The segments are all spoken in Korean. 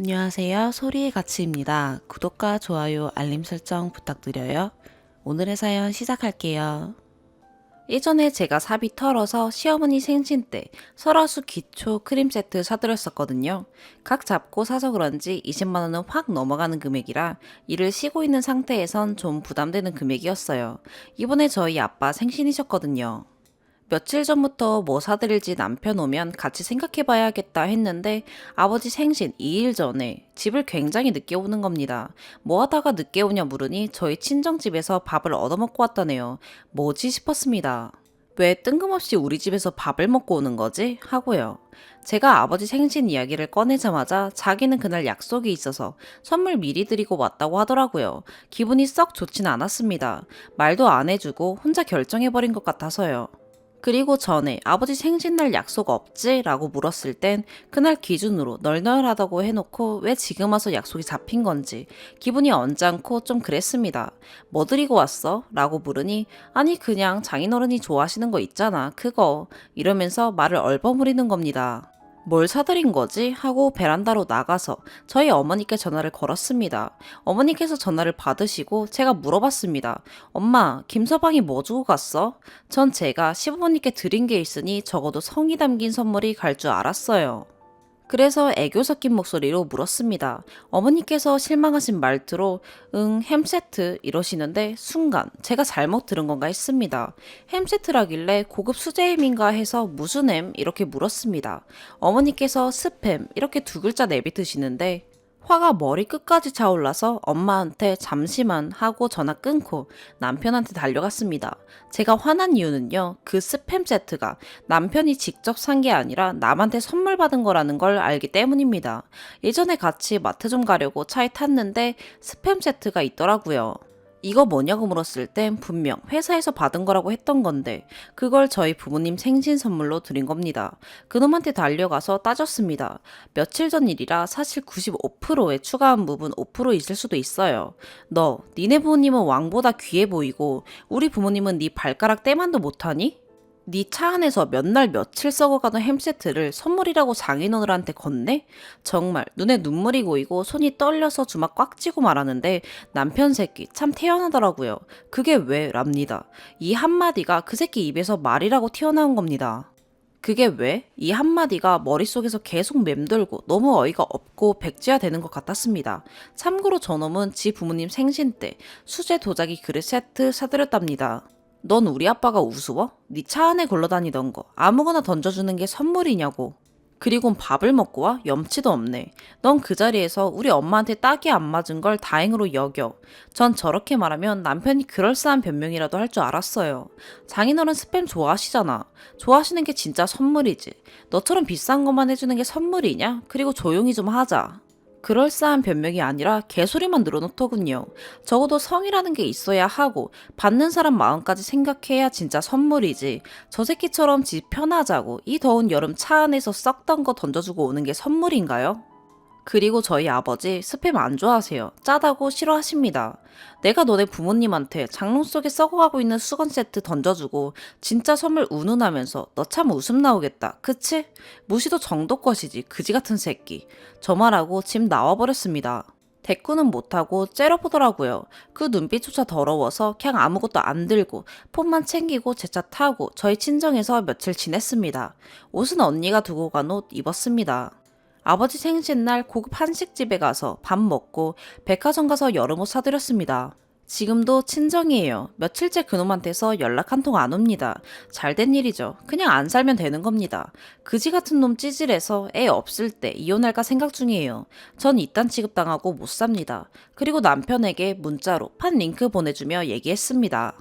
안녕하세요. 소리의 가치입니다. 구독과 좋아요, 알림 설정 부탁드려요. 오늘의 사연 시작할게요. 예전에 제가 사비 털어서 시어머니 생신 때 설화수 기초 크림 세트 사드렸었거든요. 각 잡고 사서 그런지 20만 원은 확 넘어가는 금액이라 일을 쉬고 있는 상태에선 좀 부담되는 금액이었어요. 이번에 저희 아빠 생신이셨거든요. 며칠 전부터 뭐 사드릴지 남편 오면 같이 생각해봐야겠다 했는데 아버지 생신 2일 전에 집을 굉장히 늦게 오는 겁니다. 뭐 하다가 늦게 오냐 물으니 저희 친정집에서 밥을 얻어먹고 왔다네요. 뭐지 싶었습니다. 왜 뜬금없이 우리 집에서 밥을 먹고 오는 거지? 하고요. 제가 아버지 생신 이야기를 꺼내자마자 자기는 그날 약속이 있어서 선물 미리 드리고 왔다고 하더라고요. 기분이 썩 좋진 않았습니다. 말도 안 해주고 혼자 결정해버린 것 같아서요. 그리고 전에 아버지 생신날 약속 없지? 라고 물었을 땐 그날 기준으로 널널하다고 해놓고 왜 지금 와서 약속이 잡힌 건지 기분이 언짢고 좀 그랬습니다. 뭐 드리고 왔어? 라고 물으니 아니 그냥 장인어른이 좋아하시는 거 있잖아 그거 이러면서 말을 얼버무리는 겁니다. 뭘 사드린 거지? 하고 베란다로 나가서 저희 어머니께 전화를 걸었습니다. 어머니께서 전화를 받으시고 제가 물어봤습니다. 엄마, 김서방이 뭐 주고 갔어? 전 제가 시부모님께 드린 게 있으니 적어도 성이 담긴 선물이 갈 줄 알았어요. 그래서 애교 섞인 목소리로 물었습니다. 어머니께서 실망하신 말투로 응, 햄세트 이러시는데 순간 제가 잘못 들은 건가 했습니다. 햄세트라길래 고급 수제햄인가 해서 무슨 햄? 이렇게 물었습니다. 어머니께서 스팸 이렇게 두 글자 내뱉으시는데 화가 머리 끝까지 차올라서 엄마한테 잠시만 하고 전화 끊고 남편한테 달려갔습니다. 제가 화난 이유는요. 그 스팸 세트가 남편이 직접 산 게 아니라 남한테 선물 받은 거라는 걸 알기 때문입니다. 예전에 같이 마트 좀 가려고 차에 탔는데 스팸 세트가 있더라고요. 이거 뭐냐고 물었을 땐 분명 회사에서 받은 거라고 했던 건데 그걸 저희 부모님 생신 선물로 드린 겁니다. 그놈한테 달려가서 따졌습니다. 며칠 전 일이라 사실 95%에 추가한 부분 5% 있을 수도 있어요. 너, 니네 부모님은 왕보다 귀해 보이고 우리 부모님은 네 발가락 떼만도 못하니? 네 차 안에서 몇 날 며칠 썩어가던 햄세트를 선물이라고 장인어른한테 건네? 정말 눈에 눈물이 고이고 손이 떨려서 주먹 꽉 쥐고 말하는데 남편 새끼 참 태연하더라고요. 그게 왜? 랍니다. 이 한마디가 그 새끼 입에서 말이라고 튀어나온 겁니다. 그게 왜? 이 한마디가 머릿속에서 계속 맴돌고 너무 어이가 없고 백지화 되는 것 같았습니다. 참고로 저놈은 지 부모님 생신 때 수제 도자기 그릇 세트 사드렸답니다. 넌 우리 아빠가 우스워? 네 차 안에 굴러다니던 거 아무거나 던져주는 게 선물이냐고. 그리곤 밥을 먹고 와? 염치도 없네. 넌 그 자리에서 우리 엄마한테 딱이 안 맞은 걸 다행으로 여겨. 전 저렇게 말하면 남편이 그럴싸한 변명이라도 할 줄 알았어요. 장인어른 스팸 좋아하시잖아. 좋아하시는 게 진짜 선물이지. 너처럼 비싼 것만 해주는 게 선물이냐? 그리고 조용히 좀 하자. 그럴싸한 변명이 아니라 개소리만 늘어놓더군요. 적어도 성이라는 게 있어야 하고 받는 사람 마음까지 생각해야 진짜 선물이지. 저 새끼처럼 집 편하자고 이 더운 여름 차 안에서 썩던 거 던져주고 오는 게 선물인가요? 그리고 저희 아버지 스팸 안 좋아하세요. 짜다고 싫어하십니다. 내가 너네 부모님한테 장롱 속에 썩어가고 있는 수건 세트 던져주고 진짜 선물 운운하면서 너 참 웃음 나오겠다. 그치? 무시도 정도 것이지. 그지 같은 새끼. 저 말하고 집 나와버렸습니다. 대꾸는 못하고 째려보더라고요. 그 눈빛조차 더러워서 그냥 아무것도 안 들고 폰만 챙기고 제 차 타고 저희 친정에서 며칠 지냈습니다. 옷은 언니가 두고 간 옷 입었습니다. 아버지 생신날 고급 한식집에 가서 밥 먹고 백화점 가서 여름옷 사드렸습니다. 지금도 친정이에요. 며칠째 그놈한테서 연락 한 통 안 옵니다. 잘된 일이죠. 그냥 안 살면 되는 겁니다. 그지 같은 놈 찌질해서 애 없을 때 이혼할까 생각 중이에요. 전 이딴 취급당하고 못 삽니다. 그리고 남편에게 문자로 판 링크 보내주며 얘기했습니다.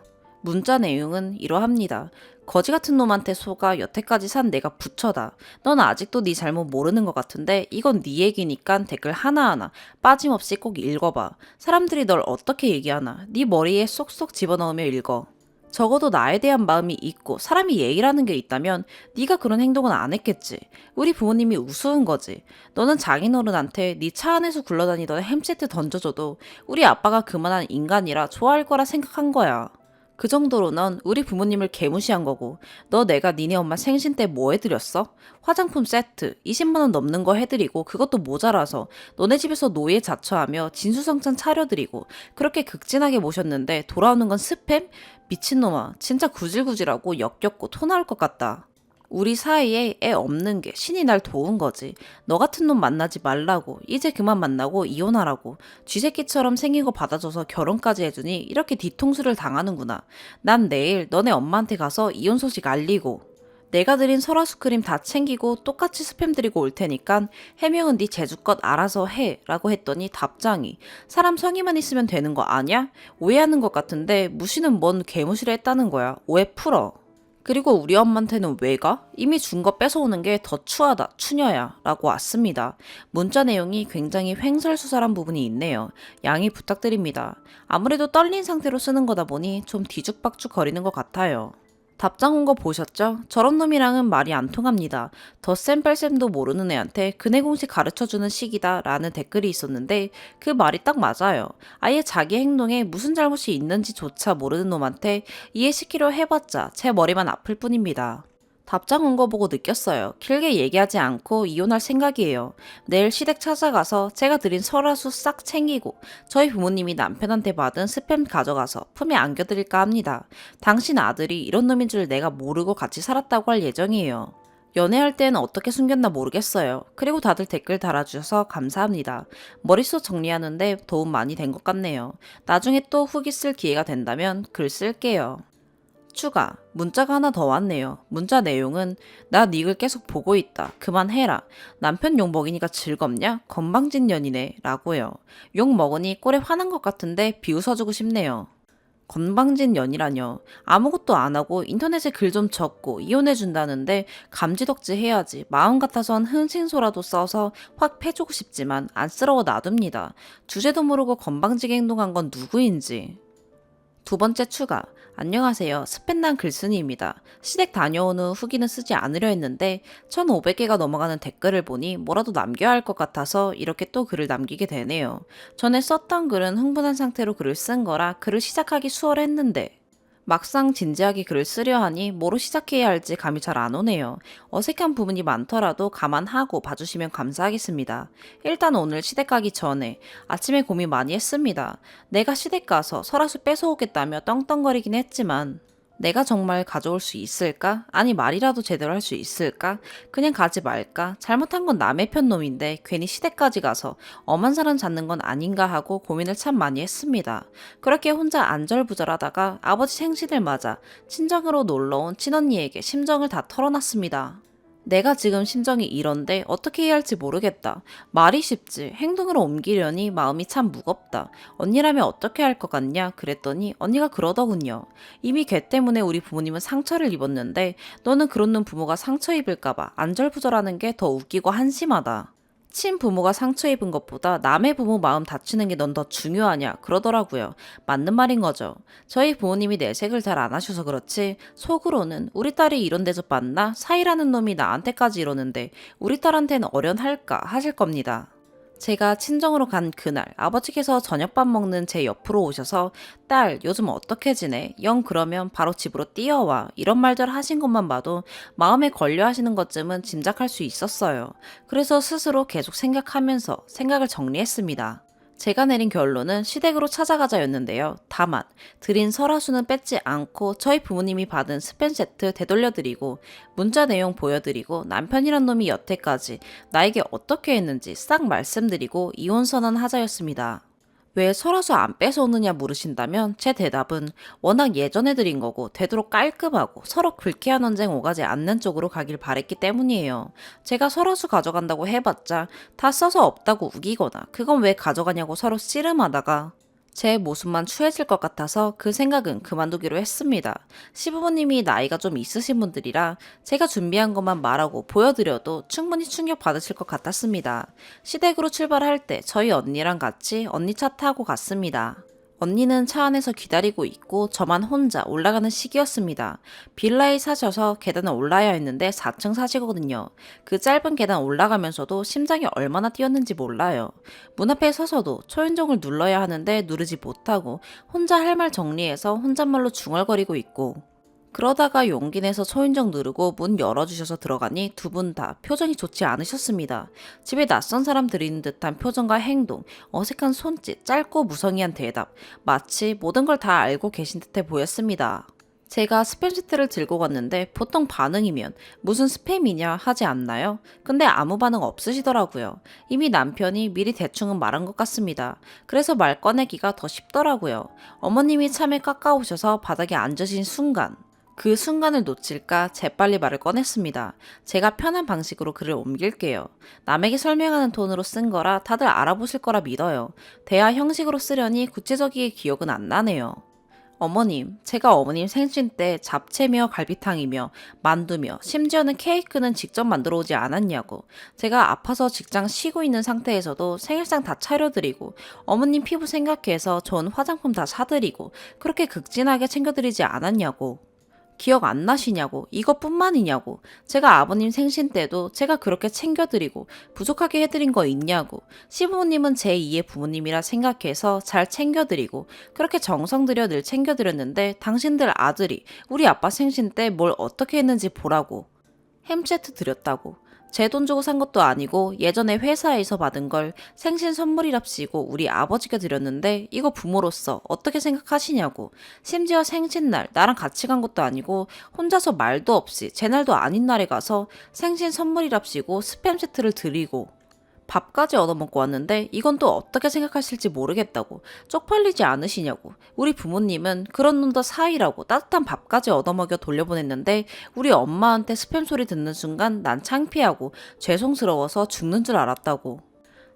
문자 내용은 이러합니다. 거지 같은 놈한테 속아 여태까지 산 내가 부처다. 넌 아직도 네 잘못 모르는 것 같은데 이건 네 얘기니까 댓글 하나하나 빠짐없이 꼭 읽어봐. 사람들이 널 어떻게 얘기하나 네 머리에 쏙쏙 집어넣으며 읽어. 적어도 나에 대한 마음이 있고 사람이 예의라는 게 있다면 네가 그런 행동은 안 했겠지. 우리 부모님이 우스운 거지. 너는 장인어른한테 네 차 안에서 굴러다니던 햄세트 던져줘도 우리 아빠가 그만한 인간이라 좋아할 거라 생각한 거야. 그 정도로 넌 우리 부모님을 개무시한 거고, 너 내가 니네 엄마 생신 때 뭐 해드렸어? 화장품 세트 20만 원 넘는 거 해드리고 그것도 모자라서 너네 집에서 노예 자처하며 진수성찬 차려드리고 그렇게 극진하게 모셨는데 돌아오는 건 스팸? 미친놈아, 진짜 구질구질하고 역겹고 토 나올 것 같다. 우리 사이에 애 없는 게 신이 날 도운 거지. 너 같은 놈 만나지 말라고. 이제 그만 만나고 이혼하라고. 쥐새끼처럼 생긴 거 받아줘서 결혼까지 해주니 이렇게 뒤통수를 당하는구나. 난 내일 너네 엄마한테 가서 이혼 소식 알리고 내가 드린 설화수 크림 다 챙기고 똑같이 스팸 드리고 올 테니까 해명은 네 재주껏 알아서 해 라고 했더니 답장이 사람 성의만 있으면 되는 거 아냐? 오해하는 것 같은데 무시는 뭔 개무시를 했다는 거야. 오해 풀어. 그리고 우리 엄마한테는 왜 가? 이미 준 거 뺏어오는 게 더 추하다, 추녀야 라고 왔습니다. 문자 내용이 굉장히 횡설수설한 부분이 있네요. 양해 부탁드립니다. 아무래도 떨린 상태로 쓰는 거다 보니 좀 뒤죽박죽 거리는 것 같아요. 답장 온 거 보셨죠? 저런 놈이랑은 말이 안 통합니다. 덧셈 뺄셈도 모르는 애한테 근해 공식 가르쳐주는 식이다 라는 댓글이 있었는데 그 말이 딱 맞아요. 아예 자기 행동에 무슨 잘못이 있는지조차 모르는 놈한테 이해시키려 해봤자 제 머리만 아플 뿐입니다. 답장 온 거 보고 느꼈어요. 길게 얘기하지 않고 이혼할 생각이에요. 내일 시댁 찾아가서 제가 드린 설화수 싹 챙기고 저희 부모님이 남편한테 받은 스팸 가져가서 품에 안겨드릴까 합니다. 당신 아들이 이런 놈인 줄 내가 모르고 같이 살았다고 할 예정이에요. 연애할 때는 어떻게 숨겼나 모르겠어요. 그리고 다들 댓글 달아주셔서 감사합니다. 머릿속 정리하는데 도움 많이 된 것 같네요. 나중에 또 후기 쓸 기회가 된다면 글 쓸게요. 추가. 문자가 하나 더 왔네요. 문자 내용은 나 닉을 계속 보고 있다. 그만해라. 남편 욕 먹이니까 즐겁냐? 건방진 년이네. 라고요. 욕 먹으니 꼴에 화난 것 같은데 비웃어주고 싶네요. 건방진 년이라뇨. 아무것도 안 하고 인터넷에 글 좀 적고 이혼해준다는데 감지덕지 해야지. 마음 같아선 흥신소라도 써서 확 패주고 싶지만 안쓰러워 놔둡니다. 주제도 모르고 건방지게 행동한 건 누구인지. 두 번째 추가. 안녕하세요. 스팸난 글쓴이입니다. 시댁 다녀온 후 후기는 쓰지 않으려 했는데 1500개가 넘어가는 댓글을 보니 뭐라도 남겨야 할 것 같아서 이렇게 또 글을 남기게 되네요. 전에 썼던 글은 흥분한 상태로 글을 쓴 거라 글을 시작하기 수월했는데 막상 진지하게 글을 쓰려 하니 뭐로 시작해야 할지 감이 잘 안 오네요. 어색한 부분이 많더라도 감안하고 봐주시면 감사하겠습니다. 일단 오늘 시댁 가기 전에 아침에 고민 많이 했습니다. 내가 시댁 가서 설화수 뺏어오겠다며 떵떵거리긴 했지만 내가 정말 가져올 수 있을까? 아니 말이라도 제대로 할 수 있을까? 그냥 가지 말까? 잘못한 건 남의 편 놈인데 괜히 시댁까지 가서 엄한 사람 잡는 건 아닌가 하고 고민을 참 많이 했습니다. 그렇게 혼자 안절부절하다가 아버지 생신을 맞아 친정으로 놀러온 친언니에게 심정을 다 털어놨습니다. 내가 지금 심정이 이런데 어떻게 해야 할지 모르겠다. 말이 쉽지 행동으로 옮기려니 마음이 참 무겁다. 언니라면 어떻게 할 것 같냐 그랬더니 언니가 그러더군요. 이미 걔 때문에 우리 부모님은 상처를 입었는데 너는 그런 놈 부모가 상처 입을까봐 안절부절하는 게 더 웃기고 한심하다. 친부모가 상처 입은 것보다 남의 부모 마음 다치는 게 넌 더 중요하냐 그러더라고요. 맞는 말인 거죠. 저희 부모님이 내색을 잘 안 하셔서 그렇지 속으로는 우리 딸이 이런 대접 받나? 사이라는 놈이 나한테까지 이러는데 우리 딸한테는 어련할까 하실 겁니다. 제가 친정으로 간 그날 아버지께서 저녁밥 먹는 제 옆으로 오셔서 딸 요즘 어떻게 지내? 영 그러면 바로 집으로 뛰어와 이런 말들 하신 것만 봐도 마음에 걸려 하시는 것쯤은 짐작할 수 있었어요. 그래서 스스로 계속 생각하면서 생각을 정리했습니다. 제가 내린 결론은 시댁으로 찾아가자였는데요. 다만 드린 설화수는 뺏지 않고 저희 부모님이 받은 스팸 세트 되돌려드리고 문자 내용 보여드리고 남편이란 놈이 여태까지 나에게 어떻게 했는지 싹 말씀드리고 이혼 선언하자였습니다. 왜 설화수 안 뺏어오느냐 물으신다면 제 대답은 워낙 예전에 드린 거고 되도록 깔끔하고 서로 불쾌한 언쟁 오가지 않는 쪽으로 가길 바랬기 때문이에요. 제가 설화수 가져간다고 해봤자 다 써서 없다고 우기거나 그건 왜 가져가냐고 서로 씨름하다가 제 모습만 추해질 것 같아서 그 생각은 그만두기로 했습니다. 시부모님이 나이가 좀 있으신 분들이라 제가 준비한 것만 말하고 보여드려도 충분히 충격받으실 것 같았습니다. 시댁으로 출발할 때 저희 언니랑 같이 언니 차 타고 갔습니다. 언니는 차 안에서 기다리고 있고 저만 혼자 올라가는 시기였습니다. 빌라에 사셔서 계단을 올라야 했는데 4층 사시거든요. 그 짧은 계단 올라가면서도 심장이 얼마나 뛰었는지 몰라요. 문 앞에 서서도 초인종을 눌러야 하는데 누르지 못하고 혼자 할 말 정리해서 혼잣말로 중얼거리고 있고, 그러다가 용기 내서 초인종 누르고 문 열어주셔서 들어가니 두 분 다 표정이 좋지 않으셨습니다. 집에 낯선 사람 들이는 듯한 표정과 행동, 어색한 손짓, 짧고 무성의한 대답, 마치 모든 걸 다 알고 계신 듯해 보였습니다. 제가 스팸 세트를 들고 갔는데 보통 반응이면 무슨 스팸이냐 하지 않나요? 근데 아무 반응 없으시더라고요. 이미 남편이 미리 대충은 말한 것 같습니다. 그래서 말 꺼내기가 더 쉽더라고요. 어머님이 참을 깎아오셔서 바닥에 앉으신 순간, 그 순간을 놓칠까 재빨리 말을 꺼냈습니다. 제가 편한 방식으로 글을 옮길게요. 남에게 설명하는 톤으로 쓴 거라 다들 알아보실 거라 믿어요. 대화 형식으로 쓰려니 구체적인 기억은 안 나네요. 어머님, 제가 어머님 생신 때 잡채며 갈비탕이며 만두며 심지어는 케이크는 직접 만들어 오지 않았냐고. 제가 아파서 직장 쉬고 있는 상태에서도 생일상 다 차려드리고 어머님 피부 생각해서 좋은 화장품 다 사드리고 그렇게 극진하게 챙겨드리지 않았냐고. 기억 안 나시냐고, 이것뿐만이냐고, 제가 아버님 생신 때도 제가 그렇게 챙겨드리고 부족하게 해드린 거 있냐고, 시부모님은 제2의 부모님이라 생각해서 잘 챙겨드리고 그렇게 정성 들여 늘 챙겨드렸는데 당신들 아들이 우리 아빠 생신 때 뭘 어떻게 했는지 보라고. 햄 세트 드렸다고. 제 돈 주고 산 것도 아니고 예전에 회사에서 받은 걸 생신 선물이랍시고 우리 아버지가 드렸는데 이거 부모로서 어떻게 생각하시냐고. 심지어 생신날 나랑 같이 간 것도 아니고 혼자서 말도 없이 제 날도 아닌 날에 가서 생신 선물이랍시고 스팸 세트를 드리고 밥까지 얻어먹고 왔는데 이건 또 어떻게 생각하실지 모르겠다고. 쪽팔리지 않으시냐고. 우리 부모님은 그런 놈도 사이라고 따뜻한 밥까지 얻어먹여 돌려보냈는데 우리 엄마한테 스팸 소리 듣는 순간 난 창피하고 죄송스러워서 죽는 줄 알았다고.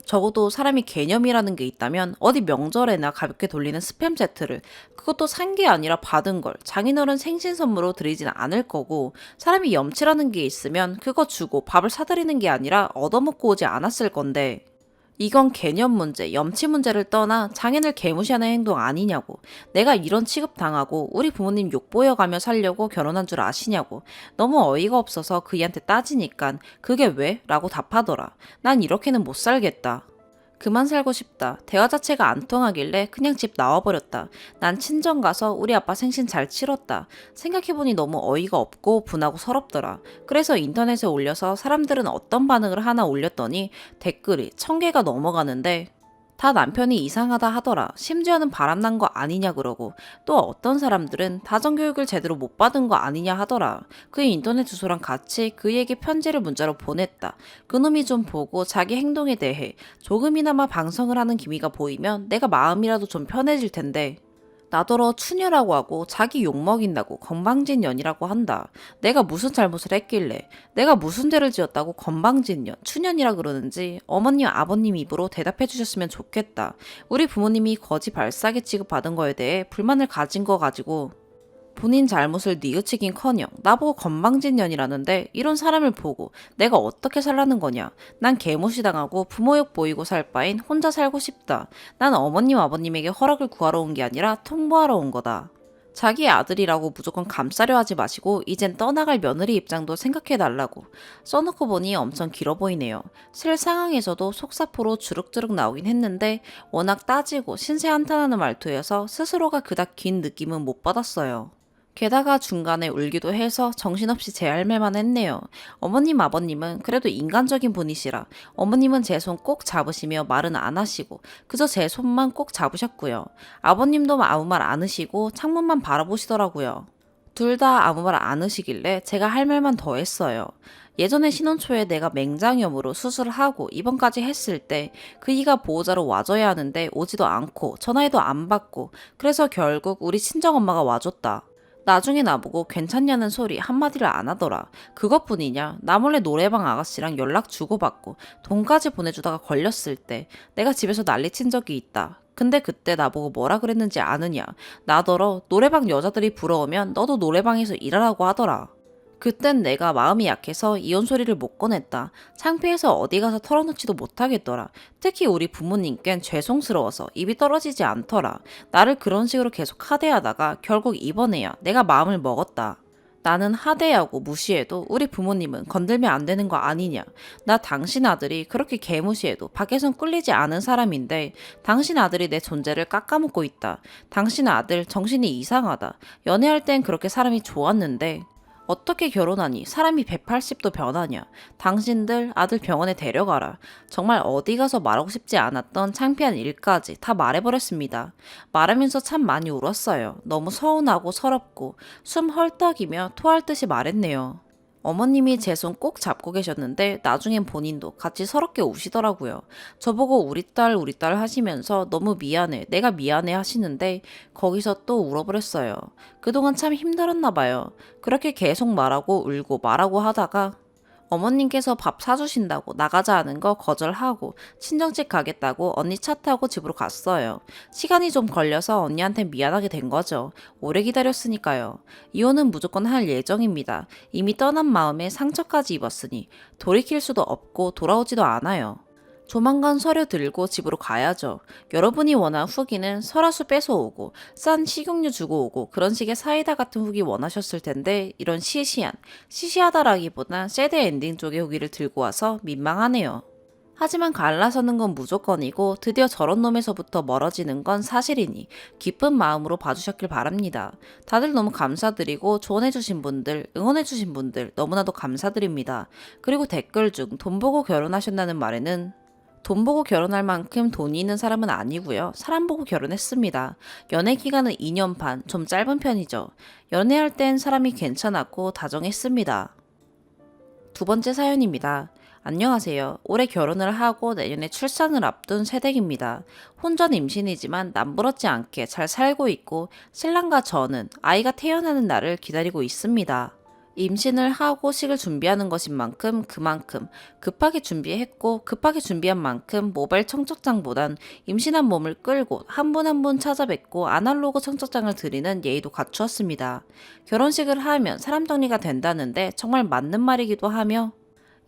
적어도 사람이 개념이라는 게 있다면 어디 명절에나 가볍게 돌리는 스팸 세트를, 그것도 산 게 아니라 받은 걸 장인어른 생신 선물로 드리진 않을 거고, 사람이 염치라는 게 있으면 그거 주고 밥을 사드리는 게 아니라 얻어먹고 오지 않았을 건데, 이건 개념 문제, 염치 문제를 떠나 장인을 개무시하는 행동 아니냐고. 내가 이런 취급 당하고 우리 부모님 욕보여가며 살려고 결혼한 줄 아시냐고. 너무 어이가 없어서 그이한테 따지니깐 그게 왜? 라고 답하더라. 난 이렇게는 못 살겠다. 그만 살고 싶다. 대화 자체가 안 통하길래 그냥 집 나와버렸다. 난 친정 가서 우리 아빠 생신 잘 치렀다. 생각해보니 너무 어이가 없고 분하고 서럽더라. 그래서 인터넷에 올려서 사람들은 어떤 반응을 하나 올렸더니 댓글이 1000개가 넘어가는데 다 남편이 이상하다 하더라. 심지어는 바람난 거 아니냐 그러고, 또 어떤 사람들은 다정교육을 제대로 못 받은 거 아니냐 하더라. 그의 인터넷 주소랑 같이 그에게 편지를 문자로 보냈다. 그놈이 좀 보고 자기 행동에 대해 조금이나마 반성을 하는 기미가 보이면 내가 마음이라도 좀 편해질 텐데, 나더러 추녀라고 하고 자기 욕먹인다고 건방진년이라고 한다. 내가 무슨 잘못을 했길래, 내가 무슨 죄를 지었다고 건방진년, 추년이라 그러는지 어머님 아버님 입으로 대답해 주셨으면 좋겠다. 우리 부모님이 거지 발사계 취급받은 거에 대해 불만을 가진 거 가지고 본인 잘못을 뉘우치긴커녕 나보고 건방진년이라는데, 이런 사람을 보고 내가 어떻게 살라는 거냐. 난 개무시당하고 부모욕 보이고 살 바엔 혼자 살고 싶다. 난 어머님 아버님에게 허락을 구하러 온 게 아니라 통보하러 온 거다. 자기 아들이라고 무조건 감싸려 하지 마시고 이젠 떠나갈 며느리 입장도 생각해달라고. 써놓고 보니 엄청 길어 보이네요. 실 상황에서도 속사포로 주룩주룩 나오긴 했는데 워낙 따지고 신세 한탄하는 말투여서 스스로가 그닥 긴 느낌은 못 받았어요. 게다가 중간에 울기도 해서 정신없이 제 할 말만 했네요. 어머님 아버님은 그래도 인간적인 분이시라 어머님은 제 손 꼭 잡으시며 말은 안 하시고 그저 제 손만 꼭 잡으셨고요. 아버님도 아무 말 안 하시고 창문만 바라보시더라고요. 둘 다 아무 말 안 하시길래 제가 할 말만 더 했어요. 예전에 신혼 초에 내가 맹장염으로 수술을 하고 입원까지 했을 때 그이가 보호자로 와줘야 하는데 오지도 않고 전화해도 안 받고, 그래서 결국 우리 친정엄마가 와줬다. 나중에 나보고 괜찮냐는 소리 한마디를 안 하더라. 그것뿐이냐? 나 몰래 노래방 아가씨랑 연락 주고받고 돈까지 보내주다가 걸렸을 때 내가 집에서 난리친 적이 있다. 근데 그때 나보고 뭐라 그랬는지 아느냐? 나더러 노래방 여자들이 부러우면 너도 노래방에서 일하라고 하더라. 그땐 내가 마음이 약해서 이혼 소리를 못 꺼냈다. 창피해서 어디 가서 털어놓지도 못하겠더라. 특히 우리 부모님께는 죄송스러워서 입이 떨어지지 않더라. 나를 그런 식으로 계속 하대하다가 결국 이번에야 내가 마음을 먹었다. 나는 하대하고 무시해도 우리 부모님은 건들면 안 되는 거 아니냐. 나 당신 아들이 그렇게 개무시해도 밖에선 꿀리지 않은 사람인데 당신 아들이 내 존재를 깎아먹고 있다. 당신 아들 정신이 이상하다. 연애할 땐 그렇게 사람이 좋았는데 어떻게 결혼하니 사람이 180도 변하냐. 당신들 아들 병원에 데려가라. 정말 어디 가서 말하고 싶지 않았던 창피한 일까지 다 말해버렸습니다. 말하면서 참 많이 울었어요. 너무 서운하고 서럽고 숨 헐떡이며 토할 듯이 말했네요. 어머님이 제 손 꼭 잡고 계셨는데 나중엔 본인도 같이 서럽게 우시더라고요. 저보고 우리 딸 하시면서 너무 미안해, 내가 미안해 하시는데 거기서 또 울어버렸어요. 그동안 참 힘들었나 봐요. 그렇게 계속 말하고 울고 말하고 하다가 어머님께서 밥 사주신다고 나가자 하는 거 거절하고 친정집 가겠다고 언니 차 타고 집으로 갔어요. 시간이 좀 걸려서 언니한테 미안하게 된 거죠. 오래 기다렸으니까요. 이혼은 무조건 할 예정입니다. 이미 떠난 마음에 상처까지 입었으니 돌이킬 수도 없고 돌아오지도 않아요. 조만간 서류 들고 집으로 가야죠. 여러분이 원한 후기는 설화수 뺏어오고 싼 식용유 주고 오고 그런 식의 사이다 같은 후기 원하셨을 텐데 이런 시시하다라기보단 새드 엔딩 쪽의 후기를 들고 와서 민망하네요. 하지만 갈라서는 건 무조건이고 드디어 저런 놈에서부터 멀어지는 건 사실이니 기쁜 마음으로 봐주셨길 바랍니다. 다들 너무 감사드리고 조언해주신 분들, 응원해주신 분들 너무나도 감사드립니다. 그리고 댓글 중 돈 보고 결혼하셨다는 말에는 돈 보고 결혼할 만큼 돈이 있는 사람은 아니고요. 사람 보고 결혼했습니다. 연애 기간은 2년 반, 좀 짧은 편이죠. 연애할 땐 사람이 괜찮았고 다정했습니다. 두 번째 사연입니다. 안녕하세요. 올해 결혼을 하고 내년에 출산을 앞둔 새댁입니다. 혼전 임신이지만 남부럽지 않게 잘 살고 있고 신랑과 저는 아이가 태어나는 날을 기다리고 있습니다. 임신을 하고 식을 준비하는 것인 만큼 그만큼 급하게 준비했고 급하게 준비한 만큼 모바일 청첩장보단 임신한 몸을 끌고 한 분 한 분 찾아뵙고 아날로그 청첩장을 드리는 예의도 갖추었습니다. 결혼식을 하면 사람 정리가 된다는데 정말 맞는 말이기도 하며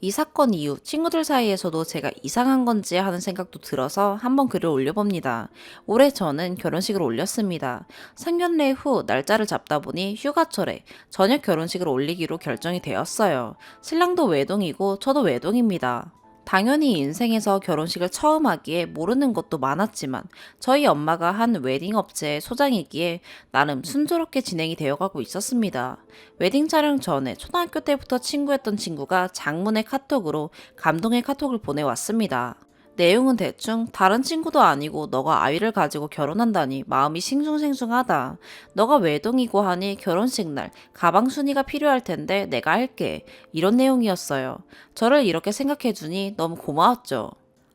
이 사건 이후 친구들 사이에서도 제가 이상한 건지 하는 생각도 들어서 한번 글을 올려봅니다. 올해 저는 결혼식을 올렸습니다. 상견례 후 날짜를 잡다 보니 휴가철에 저녁 결혼식을 올리기로 결정이 되었어요. 신랑도 외동이고 저도 외동입니다. 당연히 인생에서 결혼식을 처음 하기에 모르는 것도 많았지만 저희 엄마가 한 웨딩 업체의 소장이기에 나름 순조롭게 진행이 되어가고 있었습니다. 웨딩 촬영 전에 초등학교 때부터 친구였던 친구가 장문의 카톡으로 감동의 카톡을 보내왔습니다. 내용은 대충 다른 친구도 아니고 너가 아이를 가지고 결혼한다니 마음이 싱숭생숭하다. 너가 외동이고 하니 결혼식 날 가방 순위가 필요할 텐데 내가 할게. 이런 내용이었어요. 저를 이렇게 생각해주니 너무 고마웠죠.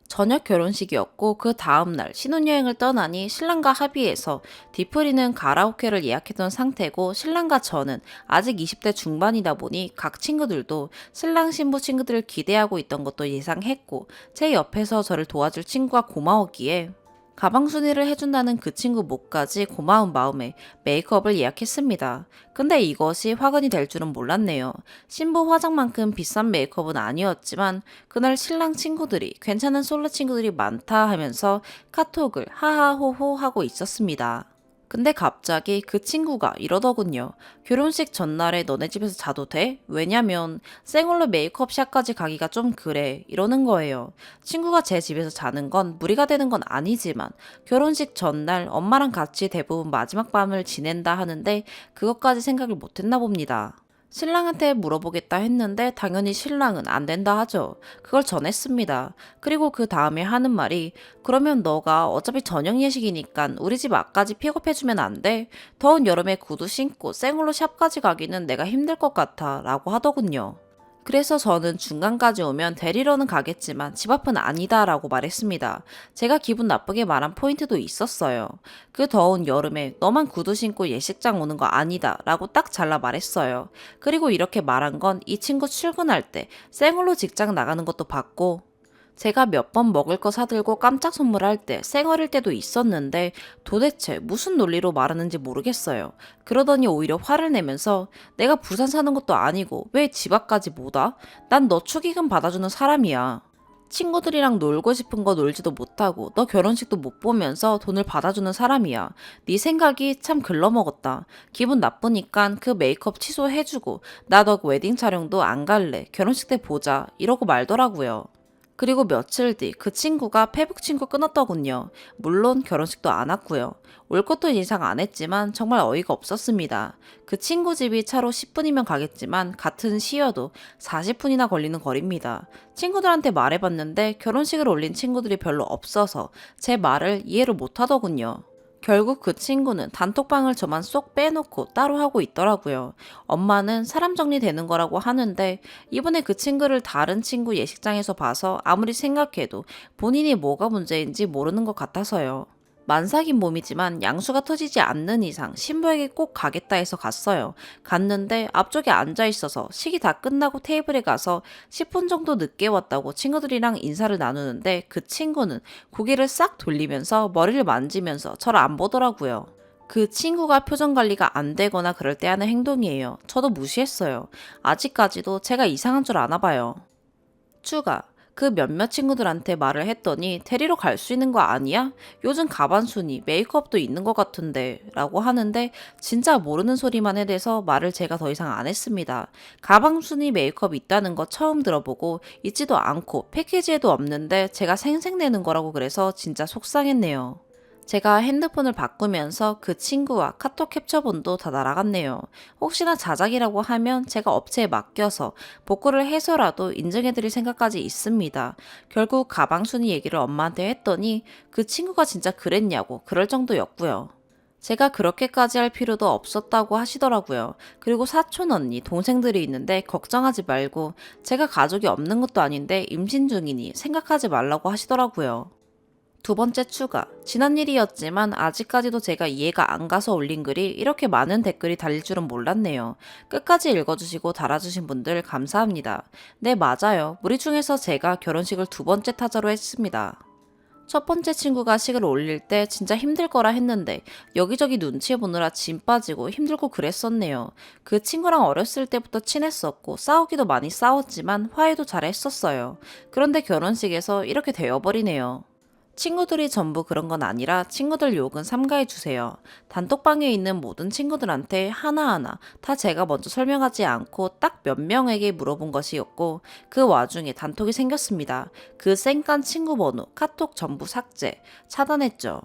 저녁 결혼식이었고 그 다음날 신혼여행을 떠나니 신랑과 합의해서 뒤풀이는 가라오케를 예약했던 상태고 신랑과 저는 아직 20대 중반이다 보니 각 친구들도 신랑 신부 친구들을 기대하고 있던 것도 예상했고 제 옆에서 저를 도와줄 친구가 고마웠기에 가방 순위를 해준다는 그 친구 목까지 고마운 마음에 메이크업을 예약했습니다. 근데 이것이 화근이 될 줄은 몰랐네요. 신부 화장만큼 비싼 메이크업은 아니었지만 그날 신랑 친구들이 괜찮은 솔로 친구들이 많다 하면서 카톡을 하하호호 하고 있었습니다. 근데 갑자기 그 친구가 이러더군요. 결혼식 전날에 너네 집에서 자도 돼? 왜냐면 생얼로 메이크업샵까지 가기가 좀 그래. 이러는 거예요. 친구가 제 집에서 자는 건 무리가 되는 건 아니지만 결혼식 전날 엄마랑 같이 대부분 마지막 밤을 지낸다 하는데 그것까지 생각을 못했나 봅니다. 신랑한테 물어보겠다 했는데 당연히 신랑은 안 된다 하죠. 그걸 전했습니다. 그리고 그 다음에 하는 말이 그러면 너가 어차피 저녁 예식이니까 우리 집 앞까지 픽업해주면 안 돼? 더운 여름에 구두 신고 생얼로 샵까지 가기는 내가 힘들 것 같아 라고 하더군요. 그래서 저는 중간까지 오면 데리러는 가겠지만 집 앞은 아니다 라고 말했습니다. 제가 기분 나쁘게 말한 포인트도 있었어요. 그 더운 여름에 너만 구두 신고 예식장 오는 거 아니다 라고 딱 잘라 말했어요. 그리고 이렇게 말한 건 이 친구 출근할 때 생얼로 직장 나가는 것도 봤고 제가 몇 번 먹을 거 사들고 깜짝 선물할 때 쌩얼일 때도 있었는데 도대체 무슨 논리로 말하는지 모르겠어요. 그러더니 오히려 화를 내면서 내가 부산 사는 것도 아니고 왜 집 앞까지 못 와? 난 너 축의금 받아주는 사람이야. 친구들이랑 놀고 싶은 거 놀지도 못하고 너 결혼식도 못 보면서 돈을 받아주는 사람이야. 네 생각이 참 글러먹었다. 기분 나쁘니까 그 메이크업 취소해주고 나 너 웨딩 촬영도 안 갈래. 결혼식 때 보자. 이러고 말더라고요. 그리고 며칠 뒤 그 친구가 페북 친구 끊었더군요. 물론 결혼식도 안 왔고요. 올 것도 예상 안 했지만 정말 어이가 없었습니다. 그 친구 집이 차로 10분이면 가겠지만 같은 시여도 40분이나 걸리는 거리입니다. 친구들한테 말해봤는데 결혼식을 올린 친구들이 별로 없어서 제 말을 이해를 못 하더군요. 결국 그 친구는 단톡방을 저만 쏙 빼놓고 따로 하고 있더라고요. 엄마는 사람 정리되는 거라고 하는데 이번에 그 친구를 다른 친구 예식장에서 봐서 아무리 생각해도 본인이 뭐가 문제인지 모르는 것 같아서요. 만삭인 몸이지만 양수가 터지지 않는 이상 신부에게 꼭 가겠다 해서 갔어요. 갔는데 앞쪽에 앉아 있어서 식이 다 끝나고 테이블에 가서 10분 정도 늦게 왔다고 친구들이랑 인사를 나누는데 그 친구는 고개를 싹 돌리면서 머리를 만지면서 저를 안 보더라고요. 그 친구가 표정 관리가 안 되거나 그럴 때 하는 행동이에요. 저도 무시했어요. 아직까지도 제가 이상한 줄 아나 봐요. 추가. 그 몇몇 친구들한테 말을 했더니 데리러 갈 수 있는 거 아니야? 요즘 가반순이 메이크업도 있는 것 같은데 라고 하는데 진짜 모르는 소리만 해대서 말을 제가 더 이상 안 했습니다. 가방순이 메이크업 있다는 거 처음 들어보고 있지도 않고 패키지에도 없는데 제가 생색내는 거라고 그래서 진짜 속상했네요. 제가 핸드폰을 바꾸면서 그 친구와 카톡 캡처본도 다 날아갔네요. 혹시나 자작이라고 하면 제가 업체에 맡겨서 복구를 해서라도 인증해드릴 생각까지 있습니다. 결국 가방 순위 얘기를 엄마한테 했더니 그 친구가 진짜 그랬냐고 그럴 정도였고요. 제가 그렇게까지 할 필요도 없었다고 하시더라고요. 그리고 사촌 언니, 동생들이 있는데 걱정하지 말고 제가 가족이 없는 것도 아닌데 임신 중이니 생각하지 말라고 하시더라고요. 두 번째 추가. 지난 일이었지만 아직까지도 제가 이해가 안 가서 올린 글이 이렇게 많은 댓글이 달릴 줄은 몰랐네요. 끝까지 읽어주시고 달아주신 분들 감사합니다. 네, 맞아요. 무리 중에서 제가 결혼식을 두 번째 타자로 했습니다. 첫 번째 친구가 식을 올릴 때 진짜 힘들 거라 했는데 여기저기 눈치 보느라 짐 빠지고 힘들고 그랬었네요. 그 친구랑 어렸을 때부터 친했었고 싸우기도 많이 싸웠지만 화해도 잘 했었어요. 그런데 결혼식에서 이렇게 되어버리네요. 친구들이 전부 그런 건 아니라 친구들 욕은 삼가해 주세요. 단톡방에 있는 모든 친구들한테 하나하나 다 제가 먼저 설명하지 않고 딱 몇 명에게 물어본 것이었고 그 와중에 단톡이 생겼습니다. 그 쌩깐 친구 번호, 카톡 전부 삭제, 차단했죠.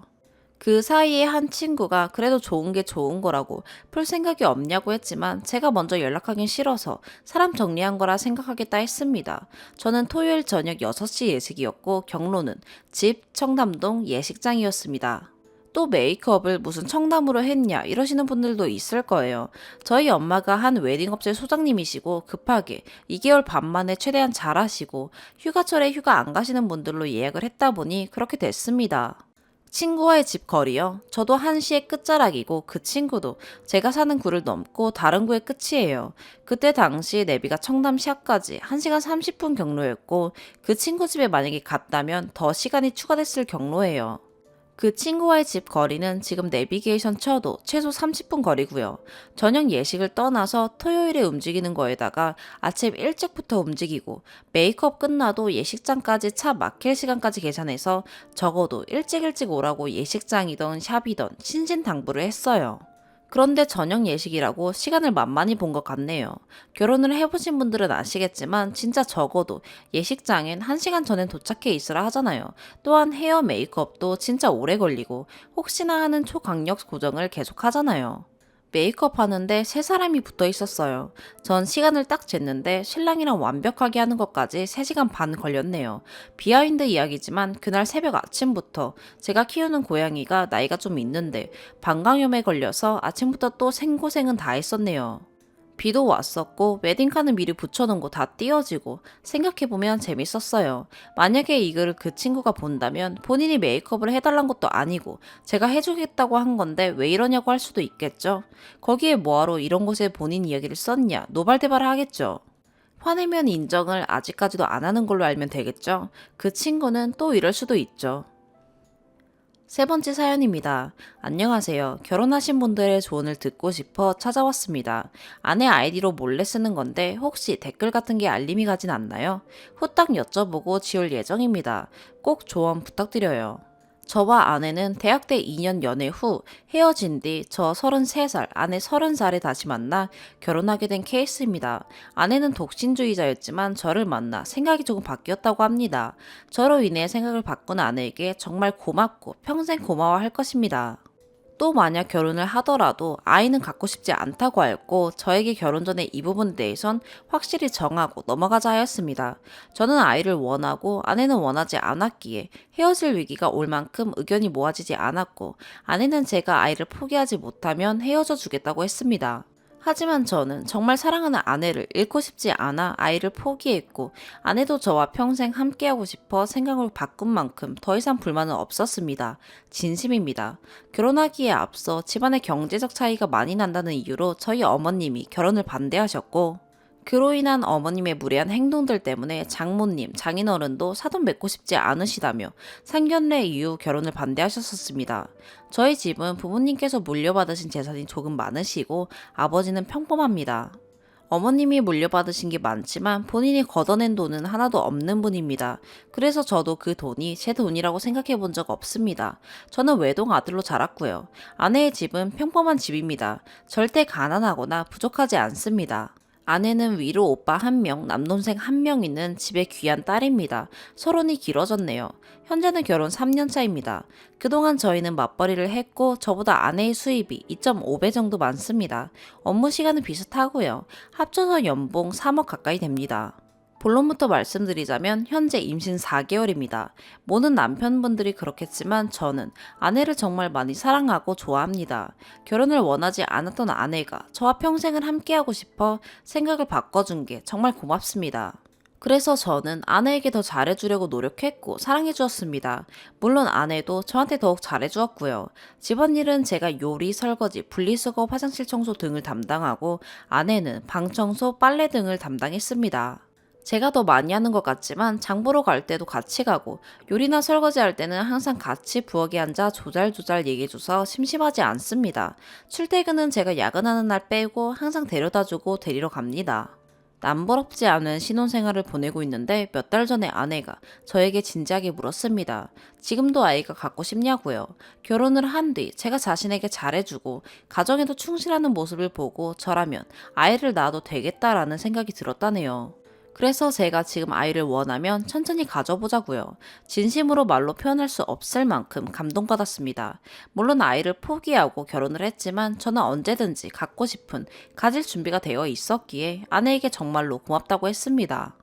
그 사이에 한 친구가 그래도 좋은 게 좋은 거라고 풀 생각이 없냐고 했지만 제가 먼저 연락하긴 싫어서 사람 정리한 거라 생각하겠다 했습니다. 저는 토요일 저녁 6시 예식이었고 경로는 집 청담동 예식장이었습니다. 또 메이크업을 무슨 청담으로 했냐 이러시는 분들도 있을 거예요. 저희 엄마가 한 웨딩업체 소장님이시고 급하게 2개월 반 만에 최대한 잘하시고 휴가철에 휴가 안 가시는 분들로 예약을 했다 보니 그렇게 됐습니다. 친구와의 집 거리요. 저도 1시의 끝자락이고 그 친구도 제가 사는 구를 넘고 다른 구의 끝이에요. 그때 당시 내비가 청담시야까지 1시간 30분 경로였고 그 친구 집에 만약에 갔다면 더 시간이 추가됐을 경로예요. 그 친구와의 집 거리는 지금 내비게이션 쳐도 최소 30분 거리고요. 저녁 예식을 떠나서 토요일에 움직이는 거에다가 아침 일찍부터 움직이고 메이크업 끝나도 예식장까지 차 막힐 시간까지 계산해서 적어도 일찍 오라고 예식장이던 샵이던 신신당부를 했어요. 그런데 저녁 예식이라고 시간을 만만히 본 것 같네요. 결혼을 해보신 분들은 아시겠지만 진짜 적어도 예식장엔 1시간 전엔 도착해 있으라 하잖아요. 또한 헤어 메이크업도 진짜 오래 걸리고 혹시나 하는 초강력 고정을 계속 하잖아요. 메이크업 하는데 세 사람이 붙어 있었어요. 전 시간을 딱 쟀는데 신랑이랑 완벽하게 하는 것까지 3시간 반 걸렸네요. 비하인드 이야기지만 그날 새벽 아침부터 제가 키우는 고양이가 나이가 좀 있는데 방광염에 걸려서 아침부터 또 생고생은 다 했었네요. 비도 왔었고 웨딩카드 미리 붙여놓은 거 다 띄어지고 생각해보면 재밌었어요. 만약에 이 글을 그 친구가 본다면 본인이 메이크업을 해달란 것도 아니고 제가 해주겠다고 한 건데 왜 이러냐고 할 수도 있겠죠. 거기에 뭐하러 이런 곳에 본인 이야기를 썼냐 노발대발 하겠죠. 화내면 인정을 아직까지도 안 하는 걸로 알면 되겠죠? 그 친구는 또 이럴 수도 있죠. 세 번째 사연입니다. 안녕하세요. 결혼하신 분들의 조언을 듣고 싶어 찾아왔습니다. 아내 아이디로 몰래 쓰는 건데 혹시 댓글 같은 게 알림이 가진 않나요? 후딱 여쭤보고 지울 예정입니다. 꼭 조언 부탁드려요. 저와 아내는 대학 때 2년 연애 후 헤어진 뒤 저 33살, 아내 30살에 다시 만나 결혼하게 된 케이스입니다. 아내는 독신주의자였지만 저를 만나 생각이 조금 바뀌었다고 합니다. 저로 인해 생각을 바꾼 아내에게 정말 고맙고 평생 고마워할 것입니다. 또 만약 결혼을 하더라도 아이는 갖고 싶지 않다고 하였고 저에게 결혼 전에 이 부분에 대해선 확실히 정하고 넘어가자 하였습니다. 저는 아이를 원하고 아내는 원하지 않았기에 헤어질 위기가 올 만큼 의견이 모아지지 않았고 아내는 제가 아이를 포기하지 못하면 헤어져 주겠다고 했습니다. 하지만 저는 정말 사랑하는 아내를 잃고 싶지 않아 아이를 포기했고 아내도 저와 평생 함께하고 싶어 생각을 바꾼 만큼 더 이상 불만은 없었습니다. 진심입니다. 결혼하기에 앞서 집안의 경제적 차이가 많이 난다는 이유로 저희 어머님이 결혼을 반대하셨고 그로 인한 어머님의 무례한 행동들 때문에 장모님, 장인어른도 사돈 맺고 싶지 않으시다며 상견례 이후 결혼을 반대하셨었습니다. 저희 집은 부모님께서 물려받으신 재산이 조금 많으시고 아버지는 평범합니다. 어머님이 물려받으신 게 많지만 본인이 걷어낸 돈은 하나도 없는 분입니다. 그래서 저도 그 돈이 제 돈이라고 생각해 본 적 없습니다. 저는 외동 아들로 자랐고요. 아내의 집은 평범한 집입니다. 절대 가난하거나 부족하지 않습니다. 아내는 위로 오빠 1명, 남동생 1명 있는 집의 귀한 딸입니다. 서론이 길어졌네요. 현재는 결혼 3년 차입니다. 그동안 저희는 맞벌이를 했고 저보다 아내의 수입이 2.5배 정도 많습니다. 업무 시간은 비슷하고요. 합쳐서 연봉 3억 가까이 됩니다. 본론부터 말씀드리자면 현재 임신 4개월입니다. 모든 남편분들이 그렇겠지만 저는 아내를 정말 많이 사랑하고 좋아합니다. 결혼을 원하지 않았던 아내가 저와 평생을 함께하고 싶어 생각을 바꿔준 게 정말 고맙습니다. 그래서 저는 아내에게 더 잘해주려고 노력했고 사랑해주었습니다. 물론 아내도 저한테 더욱 잘해주었고요. 집안일은 제가 요리, 설거지, 분리수거, 화장실 청소 등을 담당하고 아내는 방 청소, 빨래 등을 담당했습니다. 제가 더 많이 하는 것 같지만 장 보러 갈 때도 같이 가고 요리나 설거지 할 때는 항상 같이 부엌에 앉아 조잘조잘 얘기해줘서 심심하지 않습니다. 출퇴근은 제가 야근하는 날 빼고 항상 데려다주고 데리러 갑니다. 남부럽지 않은 신혼생활을 보내고 있는데 몇 달 전에 아내가 저에게 진지하게 물었습니다. 지금도 아이가 갖고 싶냐고요. 결혼을 한 뒤 제가 자신에게 잘해주고 가정에도 충실하는 모습을 보고 저라면 아이를 낳아도 되겠다라는 생각이 들었다네요. 그래서 제가 지금 아이를 원하면 천천히 가져보자고요. 진심으로 말로 표현할 수 없을 만큼 감동받았습니다. 물론 아이를 포기하고 결혼을 했지만 저는 언제든지 갖고 싶은 가질 준비가 되어 있었기에 아내에게 정말로 고맙다고 했습니다.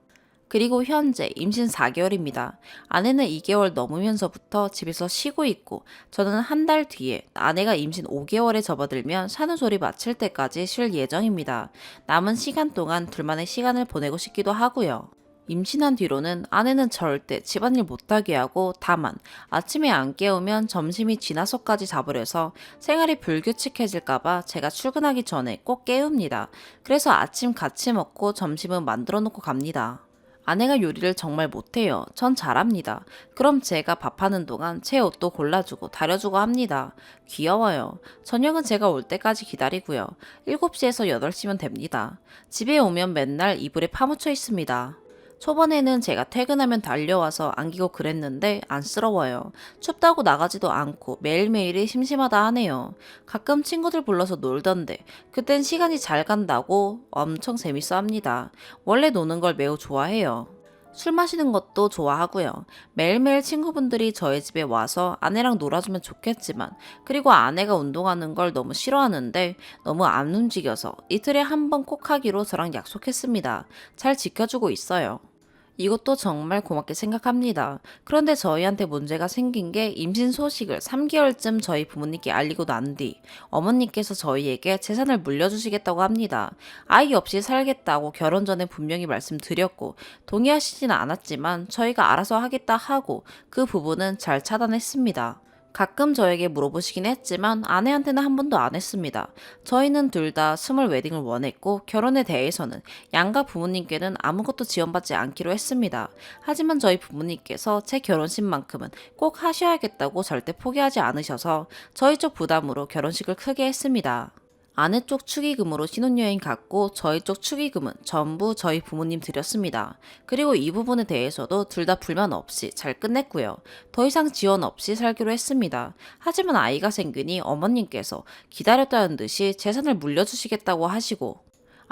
그리고 현재 임신 4개월입니다. 아내는 2개월 넘으면서부터 집에서 쉬고 있고 저는 한 달 뒤에 아내가 임신 5개월에 접어들면 산후조리 마칠 때까지 쉴 예정입니다. 남은 시간 동안 둘만의 시간을 보내고 싶기도 하고요. 임신한 뒤로는 아내는 절대 집안일 못하게 하고 다만 아침에 안 깨우면 점심이 지나서까지 자버려서 생활이 불규칙해질까봐 제가 출근하기 전에 꼭 깨웁니다. 그래서 아침 같이 먹고 점심은 만들어 놓고 갑니다. 아내가 요리를 정말 못해요. 전 잘합니다. 그럼 제가 밥하는 동안 제 옷도 골라주고 다려주고 합니다. 귀여워요. 저녁은 제가 올 때까지 기다리고요. 7시에서 8시면 됩니다. 집에 오면 맨날 이불에 파묻혀 있습니다. 초반에는 제가 퇴근하면 달려와서 안기고 그랬는데 안쓰러워요. 춥다고 나가지도 않고 매일매일이 심심하다 하네요. 가끔 친구들 불러서 놀던데 그땐 시간이 잘 간다고 엄청 재밌어 합니다. 원래 노는 걸 매우 좋아해요. 술 마시는 것도 좋아하고요. 매일매일 친구분들이 저희 집에 와서 아내랑 놀아주면 좋겠지만 그리고 아내가 운동하는 걸 너무 싫어하는데 너무 안 움직여서 이틀에 한 번 꼭 하기로 저랑 약속했습니다. 잘 지켜주고 있어요. 이것도 정말 고맙게 생각합니다. 그런데 저희한테 문제가 생긴 게 임신 소식을 3개월쯤 저희 부모님께 알리고 난 뒤 어머니께서 저희에게 재산을 물려주시겠다고 합니다. 아이 없이 살겠다고 결혼 전에 분명히 말씀드렸고 동의하시지는 않았지만 저희가 알아서 하겠다 하고 그 부분은 잘 차단했습니다. 가끔 저에게 물어보시긴 했지만 아내한테는 한 번도 안 했습니다. 저희는 둘 다 스몰 웨딩을 원했고 결혼에 대해서는 양가 부모님께는 아무것도 지원받지 않기로 했습니다. 하지만 저희 부모님께서 제 결혼식만큼은 꼭 하셔야겠다고 절대 포기하지 않으셔서 저희 쪽 부담으로 결혼식을 크게 했습니다. 아내 쪽 축의금으로 신혼여행 갔고 저희 쪽 축의금은 전부 저희 부모님 드렸습니다. 그리고 이 부분에 대해서도 둘 다 불만 없이 잘 끝냈고요. 더 이상 지원 없이 살기로 했습니다. 하지만 아이가 생기니 어머님께서 기다렸다는 듯이 재산을 물려주시겠다고 하시고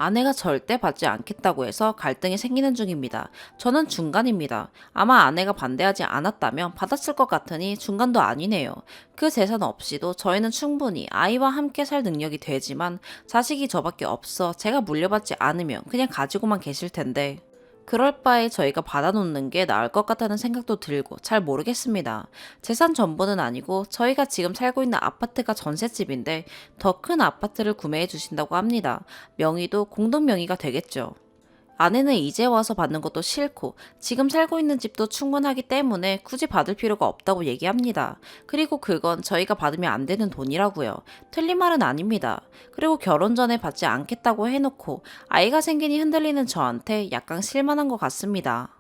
아내가 절대 받지 않겠다고 해서 갈등이 생기는 중입니다. 저는 중간입니다. 아마 아내가 반대하지 않았다면 받았을 것 같으니 중간도 아니네요. 그 재산 없이도 저희는 충분히 아이와 함께 살 능력이 되지만 자식이 저밖에 없어 제가 물려받지 않으면 그냥 가지고만 계실 텐데 그럴 바에 저희가 받아놓는 게 나을 것 같다는 생각도 들고 잘 모르겠습니다. 재산 전부는 아니고 저희가 지금 살고 있는 아파트가 전셋집인데 더 큰 아파트를 구매해 주신다고 합니다. 명의도 공동 명의가 되겠죠. 아내는 이제 와서 받는 것도 싫고 지금 살고 있는 집도 충분하기 때문에 굳이 받을 필요가 없다고 얘기합니다. 그리고 그건 저희가 받으면 안 되는 돈이라고요. 틀린 말은 아닙니다. 그리고 결혼 전에 받지 않겠다고 해놓고 아이가 생기니 흔들리는 저한테 약간 실망한 것 같습니다.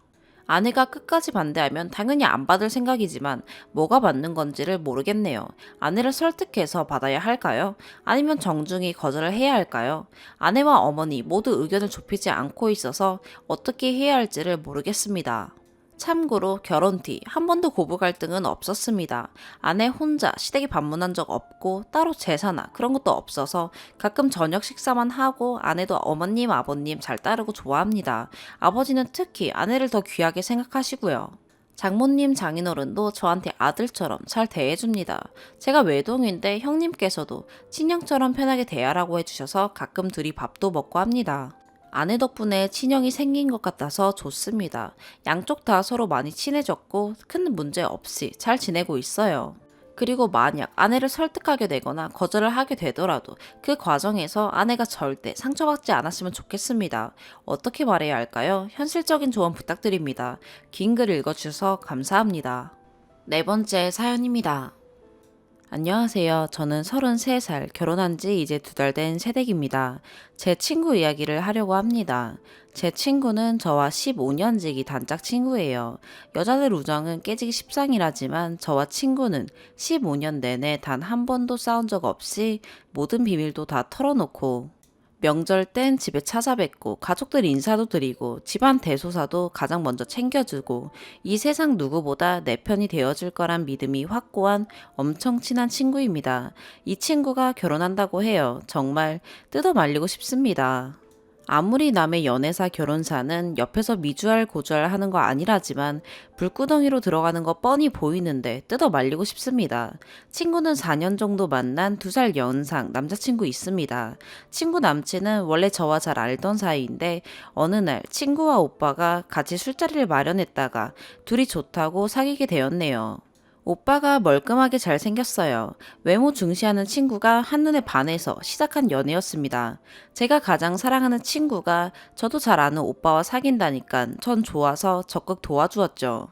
아내가 끝까지 반대하면 당연히 안 받을 생각이지만 뭐가 맞는 건지를 모르겠네요. 아내를 설득해서 받아야 할까요? 아니면 정중히 거절을 해야 할까요? 아내와 어머니 모두 의견을 좁히지 않고 있어서 어떻게 해야 할지를 모르겠습니다. 참고로 결혼 뒤 한 번도 고부 갈등은 없었습니다. 아내 혼자 시댁에 방문한 적 없고 따로 제사나 그런 것도 없어서 가끔 저녁 식사만 하고 아내도 어머님, 아버님 잘 따르고 좋아합니다. 아버지는 특히 아내를 더 귀하게 생각하시고요. 장모님, 장인어른도 저한테 아들처럼 잘 대해줍니다. 제가 외동인데 형님께서도 친형처럼 편하게 대하라고 해주셔서 가끔 둘이 밥도 먹고 합니다. 아내 덕분에 친형이 생긴 것 같아서 좋습니다. 양쪽 다 서로 많이 친해졌고 큰 문제 없이 잘 지내고 있어요. 그리고 만약 아내를 설득하게 되거나 거절을 하게 되더라도 그 과정에서 아내가 절대 상처받지 않았으면 좋겠습니다. 어떻게 말해야 할까요? 현실적인 조언 부탁드립니다. 긴 글 읽어주셔서 감사합니다. 네 번째 사연입니다. 안녕하세요. 저는 33살, 결혼한 지 이제 2달 된 새댁입니다. 제 친구 이야기를 하려고 합니다. 제 친구는 저와 15년지기 단짝 친구예요. 여자들 우정은 깨지기 십상이라지만 저와 친구는 15년 내내 단 한 번도 싸운 적 없이 모든 비밀도 다 털어놓고 명절 땐 집에 찾아뵙고 가족들 인사도 드리고 집안 대소사도 가장 먼저 챙겨주고 이 세상 누구보다 내 편이 되어줄 거란 믿음이 확고한 엄청 친한 친구입니다. 이 친구가 결혼한다고 해요. 정말 뜯어 말리고 싶습니다. 아무리 남의 연애사 결혼사는 옆에서 미주알 고주알 하는 거 아니라지만 불구덩이로 들어가는 거 뻔히 보이는데 뜯어 말리고 싶습니다. 친구는 4년 정도 만난 2살 연상 남자친구 있습니다. 친구 남친은 원래 저와 잘 알던 사이인데 어느 날 친구와 오빠가 같이 술자리를 마련했다가 둘이 좋다고 사귀게 되었네요. 오빠가 멀끔하게 잘생겼어요. 외모 중시하는 친구가 한눈에 반해서 시작한 연애였습니다. 제가 가장 사랑하는 친구가 저도 잘 아는 오빠와 사귄다니까 전 좋아서 적극 도와주었죠.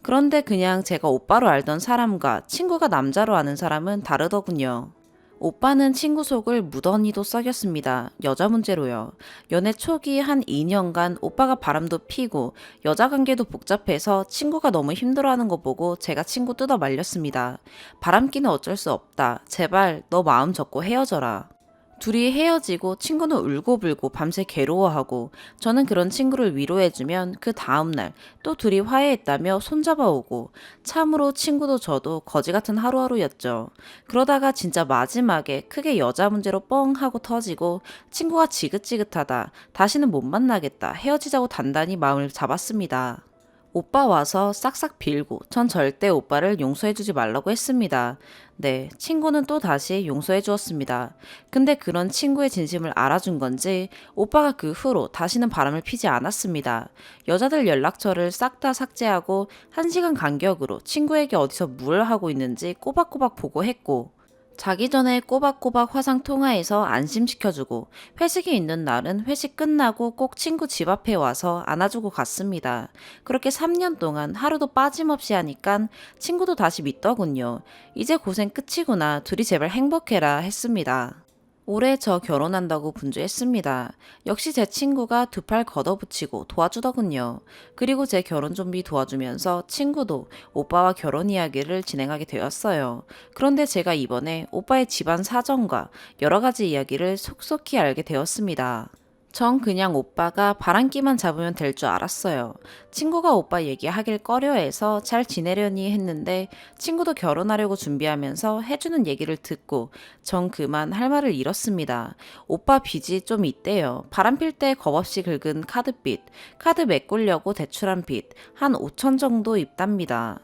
그런데 그냥 제가 오빠로 알던 사람과 친구가 남자로 아는 사람은 다르더군요. 오빠는 친구 속을 무던히도 썩였습니다. 여자 문제로요. 연애 초기 한 2년간 오빠가 바람도 피고 여자 관계도 복잡해서 친구가 너무 힘들어하는 거 보고 제가 친구 뜯어 말렸습니다. 바람기는 어쩔 수 없다. 제발 너 마음 접고 헤어져라. 둘이 헤어지고 친구는 울고불고 밤새 괴로워하고 저는 그런 친구를 위로해주면 그 다음날 또 둘이 화해했다며 손잡아오고 참으로 친구도 저도 거지 같은 하루하루였죠. 그러다가 진짜 마지막에 크게 여자 문제로 뻥 하고 터지고 친구가 지긋지긋하다. 다시는 못 만나겠다. 헤어지자고 단단히 마음을 잡았습니다. 오빠 와서 싹싹 빌고 전 절대 오빠를 용서해주지 말라고 했습니다. 네, 친구는 또 다시 용서해 주었습니다. 근데 그런 친구의 진심을 알아준 건지 오빠가 그 후로 다시는 바람을 피지 않았습니다. 여자들 연락처를 싹 다 삭제하고 1시간 간격으로 친구에게 어디서 뭘 하고 있는지 꼬박꼬박 보고했고 자기 전에 꼬박꼬박 화상 통화해서 안심시켜주고 회식이 있는 날은 회식 끝나고 꼭 친구 집 앞에 와서 안아주고 갔습니다. 그렇게 3년 동안 하루도 빠짐없이 하니까 친구도 다시 믿더군요. 이제 고생 끝이구나. 둘이 제발 행복해라 했습니다. 올해 저 결혼한다고 분주했습니다. 역시 제 친구가 두 팔 걷어붙이고 도와주더군요. 그리고 제 결혼 준비 도와주면서 친구도 오빠와 결혼 이야기를 진행하게 되었어요. 그런데 제가 이번에 오빠의 집안 사정과 여러 가지 이야기를 속속히 알게 되었습니다. 전 그냥 오빠가 바람기만 잡으면 될 줄 알았어요. 친구가 오빠 얘기하길 꺼려해서 잘 지내려니 했는데 친구도 결혼하려고 준비하면서 해주는 얘기를 듣고 전 그만 할 말을 잃었습니다. 오빠 빚이 좀 있대요. 바람 필 때 겁없이 긁은 카드빚, 카드 메꾸려고 대출한 빚, 한 5천 정도 있답니다.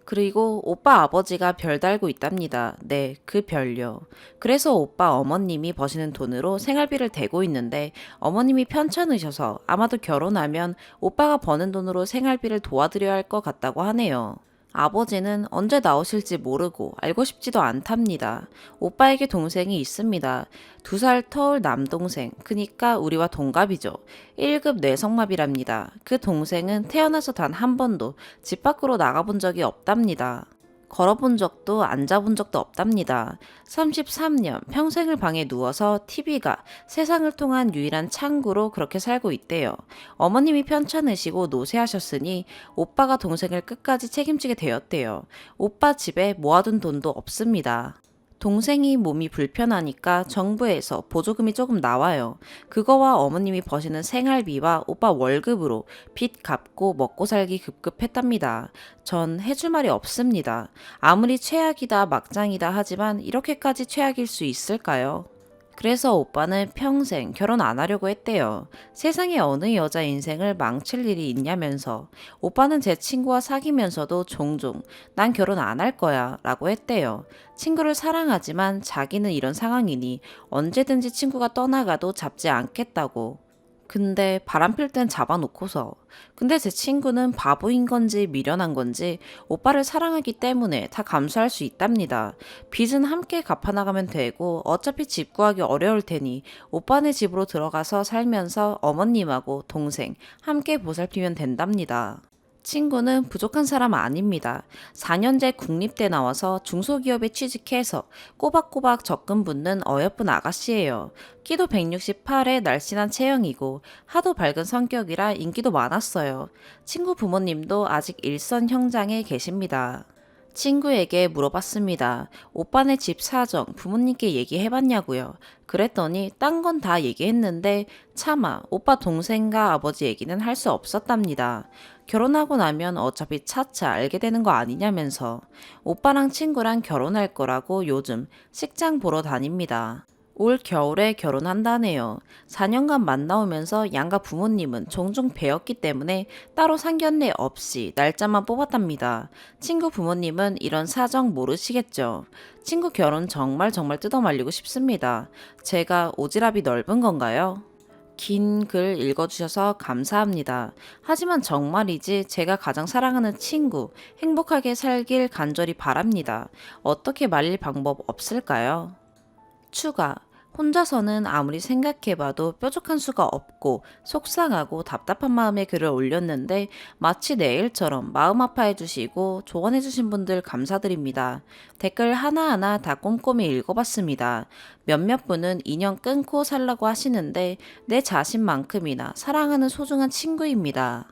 그리고 오빠 아버지가 별 달고 있답니다. 네, 그 별요. 그래서 오빠 어머님이 버시는 돈으로 생활비를 대고 있는데 어머님이 편찮으셔서 아마도 결혼하면 오빠가 버는 돈으로 생활비를 도와드려야 할 것 같다고 하네요. 아버지는 언제 나오실지 모르고 알고 싶지도 않답니다. 오빠에게 동생이 있습니다. 2살 터울 남동생, 그니까 우리와 동갑이죠. 1급 뇌성마비랍니다. 그 동생은 태어나서 단 한 번도 집 밖으로 나가본 적이 없답니다. 걸어본 적도 앉아본 적도 없답니다. 33년 평생을 방에 누워서 TV가 세상을 통한 유일한 창구로 그렇게 살고 있대요. 어머님이 편찮으시고 노쇠하셨으니 오빠가 동생을 끝까지 책임지게 되었대요. 오빠 집에 모아둔 돈도 없습니다. 동생이 몸이 불편하니까 정부에서 보조금이 조금 나와요. 그거와 어머님이 버시는 생활비와 오빠 월급으로 빚 갚고 먹고 살기 급급했답니다. 전 해줄 말이 없습니다. 아무리 최악이다 막장이다 하지만 이렇게까지 최악일 수 있을까요? 그래서 오빠는 평생 결혼 안 하려고 했대요. 세상에 어느 여자 인생을 망칠 일이 있냐면서. 오빠는 제 친구와 사귀면서도 종종 난 결혼 안 할 거야 라고 했대요. 친구를 사랑하지만 자기는 이런 상황이니 언제든지 친구가 떠나가도 잡지 않겠다고. 근데 바람 필 땐 잡아놓고서. 근데 제 친구는 바보인 건지 미련한 건지 오빠를 사랑하기 때문에 다 감수할 수 있답니다. 빚은 함께 갚아나가면 되고 어차피 집 구하기 어려울 테니 오빠네 집으로 들어가서 살면서 어머님하고 동생 함께 보살피면 된답니다. 친구는 부족한 사람 아닙니다. 4년제 국립대 나와서 중소기업에 취직해서 꼬박꼬박 적금 붓는 어여쁜 아가씨예요. 키도 168에 날씬한 체형이고 하도 밝은 성격이라 인기도 많았어요. 친구 부모님도 아직 일선 형장에 계십니다. 친구에게 물어봤습니다. 오빠네 집 사정 부모님께 얘기해봤냐고요. 그랬더니 딴 건 다 얘기했는데 차마 오빠 동생과 아버지 얘기는 할 수 없었답니다. 결혼하고 나면 어차피 차차 알게 되는 거 아니냐면서 오빠랑 친구랑 결혼할 거라고 요즘 식장 보러 다닙니다. 올 겨울에 결혼한다네요. 4년간 만나오면서 양가 부모님은 종종 뵈었기 때문에 따로 상견례 없이 날짜만 뽑았답니다. 친구 부모님은 이런 사정 모르시겠죠. 친구 결혼 정말 뜯어말리고 싶습니다. 제가 오지랖이 넓은 건가요? 긴 글 읽어주셔서 감사합니다. 하지만 정말이지 제가 가장 사랑하는 친구 행복하게 살길 간절히 바랍니다. 어떻게 말릴 방법 없을까요? 추가. 혼자서는 아무리 생각해봐도 뾰족한 수가 없고 속상하고 답답한 마음에 글을 올렸는데 마치 내 일처럼 마음 아파해주시고 조언해주신 분들 감사드립니다. 댓글 하나하나 다 꼼꼼히 읽어봤습니다. 몇몇 분은 인연 끊고 살라고 하시는데 내 자신만큼이나 사랑하는 소중한 친구입니다.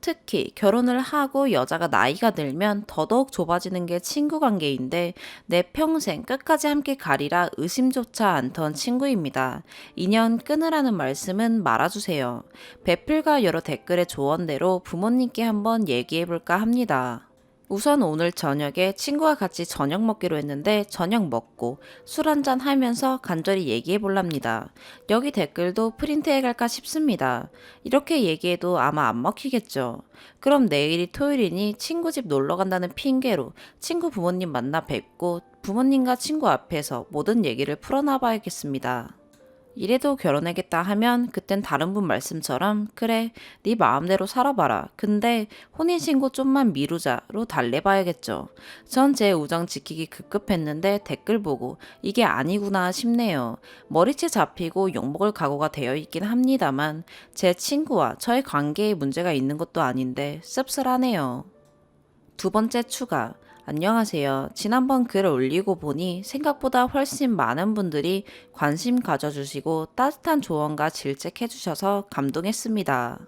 특히 결혼을 하고 여자가 나이가 들면 더더욱 좁아지는 게 친구 관계인데 내 평생 끝까지 함께 가리라 의심조차 않던 친구입니다. 인연 끊으라는 말씀은 말아주세요. 배필과 여러 댓글의 조언대로 부모님께 한번 얘기해볼까 합니다. 우선 오늘 저녁에 친구와 같이 저녁 먹기로 했는데 저녁 먹고 술 한잔 하면서 간절히 얘기해 볼랍니다. 여기 댓글도 프린트해 갈까 싶습니다. 이렇게 얘기해도 아마 안 먹히겠죠. 그럼 내일이 토요일이니 친구 집 놀러 간다는 핑계로 친구 부모님 만나 뵙고 부모님과 친구 앞에서 모든 얘기를 풀어놔 봐야겠습니다. 이래도 결혼하겠다 하면 그땐 다른 분 말씀처럼 그래, 네 마음대로 살아봐라. 근데 혼인신고 좀만 미루자로 달래봐야겠죠. 전 제 우정 지키기 급급했는데 댓글 보고 이게 아니구나 싶네요. 머리채 잡히고 욕먹을 각오가 되어 있긴 합니다만 제 친구와 저의 관계에 문제가 있는 것도 아닌데 씁쓸하네요. 두 번째 추가. 안녕하세요. 지난번 글을 올리고 보니 생각보다 훨씬 많은 분들이 관심 가져주시고 따뜻한 조언과 질책해주셔서 감동했습니다.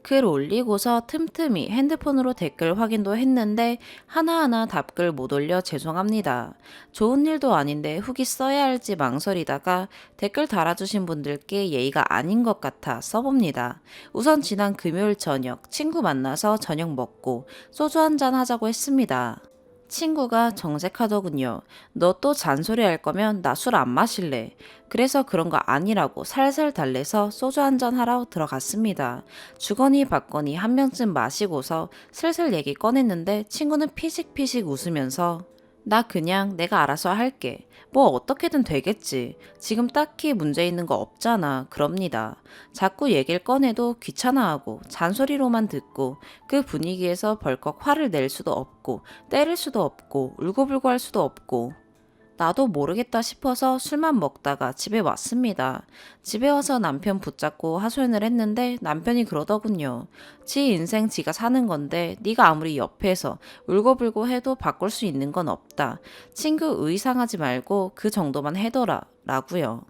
글 올리고서 틈틈이 핸드폰으로 댓글 확인도 했는데 하나하나 답글 못 올려 죄송합니다. 좋은 일도 아닌데 후기 써야 할지 망설이다가 댓글 달아주신 분들께 예의가 아닌 것 같아 써봅니다. 우선 지난 금요일 저녁 친구 만나서 저녁 먹고 소주 한잔 하자고 했습니다. 친구가 정색하더군요. 너 또 잔소리 할 거면 나 술 안 마실래. 그래서 그런 거 아니라고 살살 달래서 소주 한잔 하러 들어갔습니다. 주거니 받거니 한 병쯤 마시고서 슬슬 얘기 꺼냈는데 친구는 피식피식 웃으면서 나 그냥 내가 알아서 할게. 뭐 어떻게든 되겠지. 지금 딱히 문제 있는 거 없잖아. 그럽니다. 자꾸 얘기를 꺼내도 귀찮아하고 잔소리로만 듣고 그 분위기에서 벌컥 화를 낼 수도 없고 때릴 수도 없고 울고불고 할 수도 없고 나도 모르겠다 싶어서 술만 먹다가 집에 왔습니다. 집에 와서 남편 붙잡고 하소연을 했는데 남편이 그러더군요. 지 인생 지가 사는 건데 네가 아무리 옆에서 울고불고 해도 바꿀 수 있는 건 없다. 친구 의상하지 말고 그 정도만 해둬라 라고요.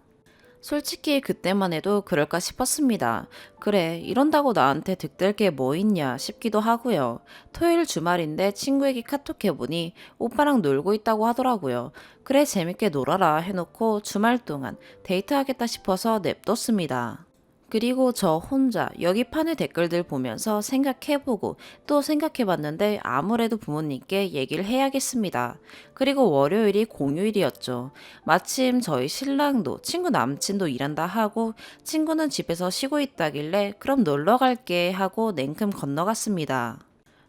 솔직히 그때만 해도 그럴까 싶었습니다. 그래, 이런다고 나한테 득될 게 뭐 있냐 싶기도 하고요. 토요일 주말인데 친구에게 카톡해보니 오빠랑 놀고 있다고 하더라고요. 그래, 재밌게 놀아라 해놓고 주말 동안 데이트하겠다 싶어서 냅뒀습니다. 그리고 저 혼자 여기 판의 댓글들 보면서 생각해보고 또 생각해봤는데 아무래도 부모님께 얘기를 해야겠습니다. 그리고 월요일이 공휴일이었죠. 마침 저희 신랑도 친구 남친도 일한다 하고 친구는 집에서 쉬고 있다길래 그럼 놀러 갈게 하고 냉큼 건너갔습니다.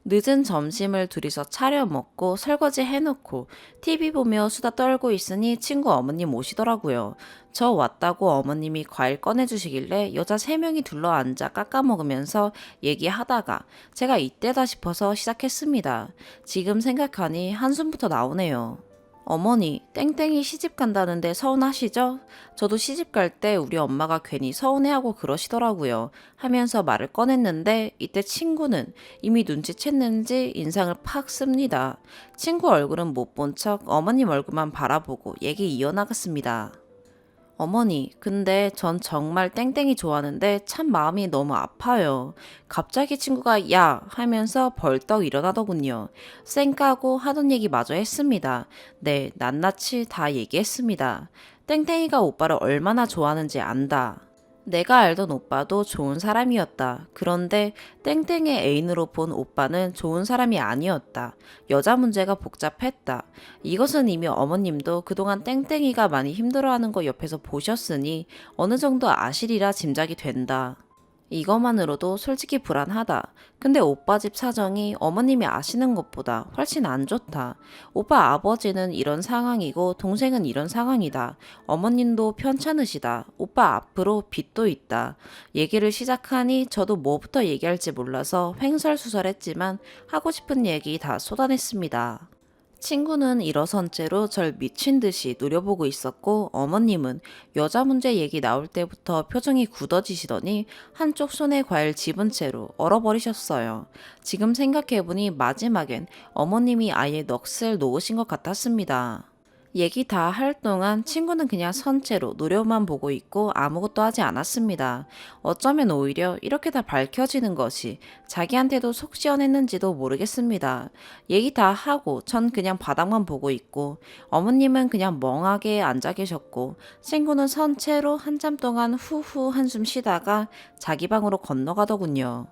늦은 점심을 둘이서 차려 먹고 설거지 해놓고 TV 보며 수다 떨고 있으니 친구 어머님 오시더라고요. 저 왔다고 어머님이 과일 꺼내주시길래 여자 3명이 둘러앉아 깎아먹으면서 얘기하다가 제가 이때다 싶어서 시작했습니다. 지금 생각하니 한숨부터 나오네요. 어머니, 땡땡이 시집 간다는데 서운하시죠? 저도 시집 갈 때 우리 엄마가 괜히 서운해하고 그러시더라고요. 하면서 말을 꺼냈는데 이때 친구는 이미 눈치챘는지 인상을 팍 씁니다. 친구 얼굴은 못 본 척 어머님 얼굴만 바라보고 얘기 이어나갔습니다. 어머니, 근데 전 정말 땡땡이 좋아하는데 참 마음이 너무 아파요. 갑자기 친구가 야 하면서 벌떡 일어나더군요. 쌩 까고 하던 얘기 마저 했습니다. 네, 낱낱이 다 얘기했습니다. 땡땡이가 오빠를 얼마나 좋아하는지 안다. 내가 알던 오빠도 좋은 사람이었다. 그런데 땡땡의 애인으로 본 오빠는 좋은 사람이 아니었다. 여자 문제가 복잡했다. 이것은 이미 어머님도 그동안 땡땡이가 많이 힘들어하는 거 옆에서 보셨으니 어느 정도 아시리라 짐작이 된다. 이것만으로도 솔직히 불안하다. 근데 오빠 집 사정이 어머님이 아시는 것보다 훨씬 안 좋다. 오빠 아버지는 이런 상황이고 동생은 이런 상황이다. 어머님도 편찮으시다. 오빠 앞으로 빚도 있다. 얘기를 시작하니 저도 뭐부터 얘기할지 몰라서 횡설수설했지만 하고 싶은 얘기 다 쏟아냈습니다. 친구는 일어선 채로 절 미친 듯이 노려보고 있었고 어머님은 여자 문제 얘기 나올 때부터 표정이 굳어지시더니 한쪽 손에 과일 집은 채로 얼어버리셨어요. 지금 생각해보니 마지막엔 어머님이 아예 넋을 놓으신 것 같았습니다. 얘기 다 할 동안 친구는 그냥 선체로 노려만 보고 있고 아무것도 하지 않았습니다. 어쩌면 오히려 이렇게 다 밝혀지는 것이 자기한테도 속 시원했는지도 모르겠습니다. 얘기 다 하고 전 그냥 바닥만 보고 있고 어머님은 그냥 멍하게 앉아 계셨고 친구는 선체로 한참 동안 후후 한숨 쉬다가 자기 방으로 건너가더군요.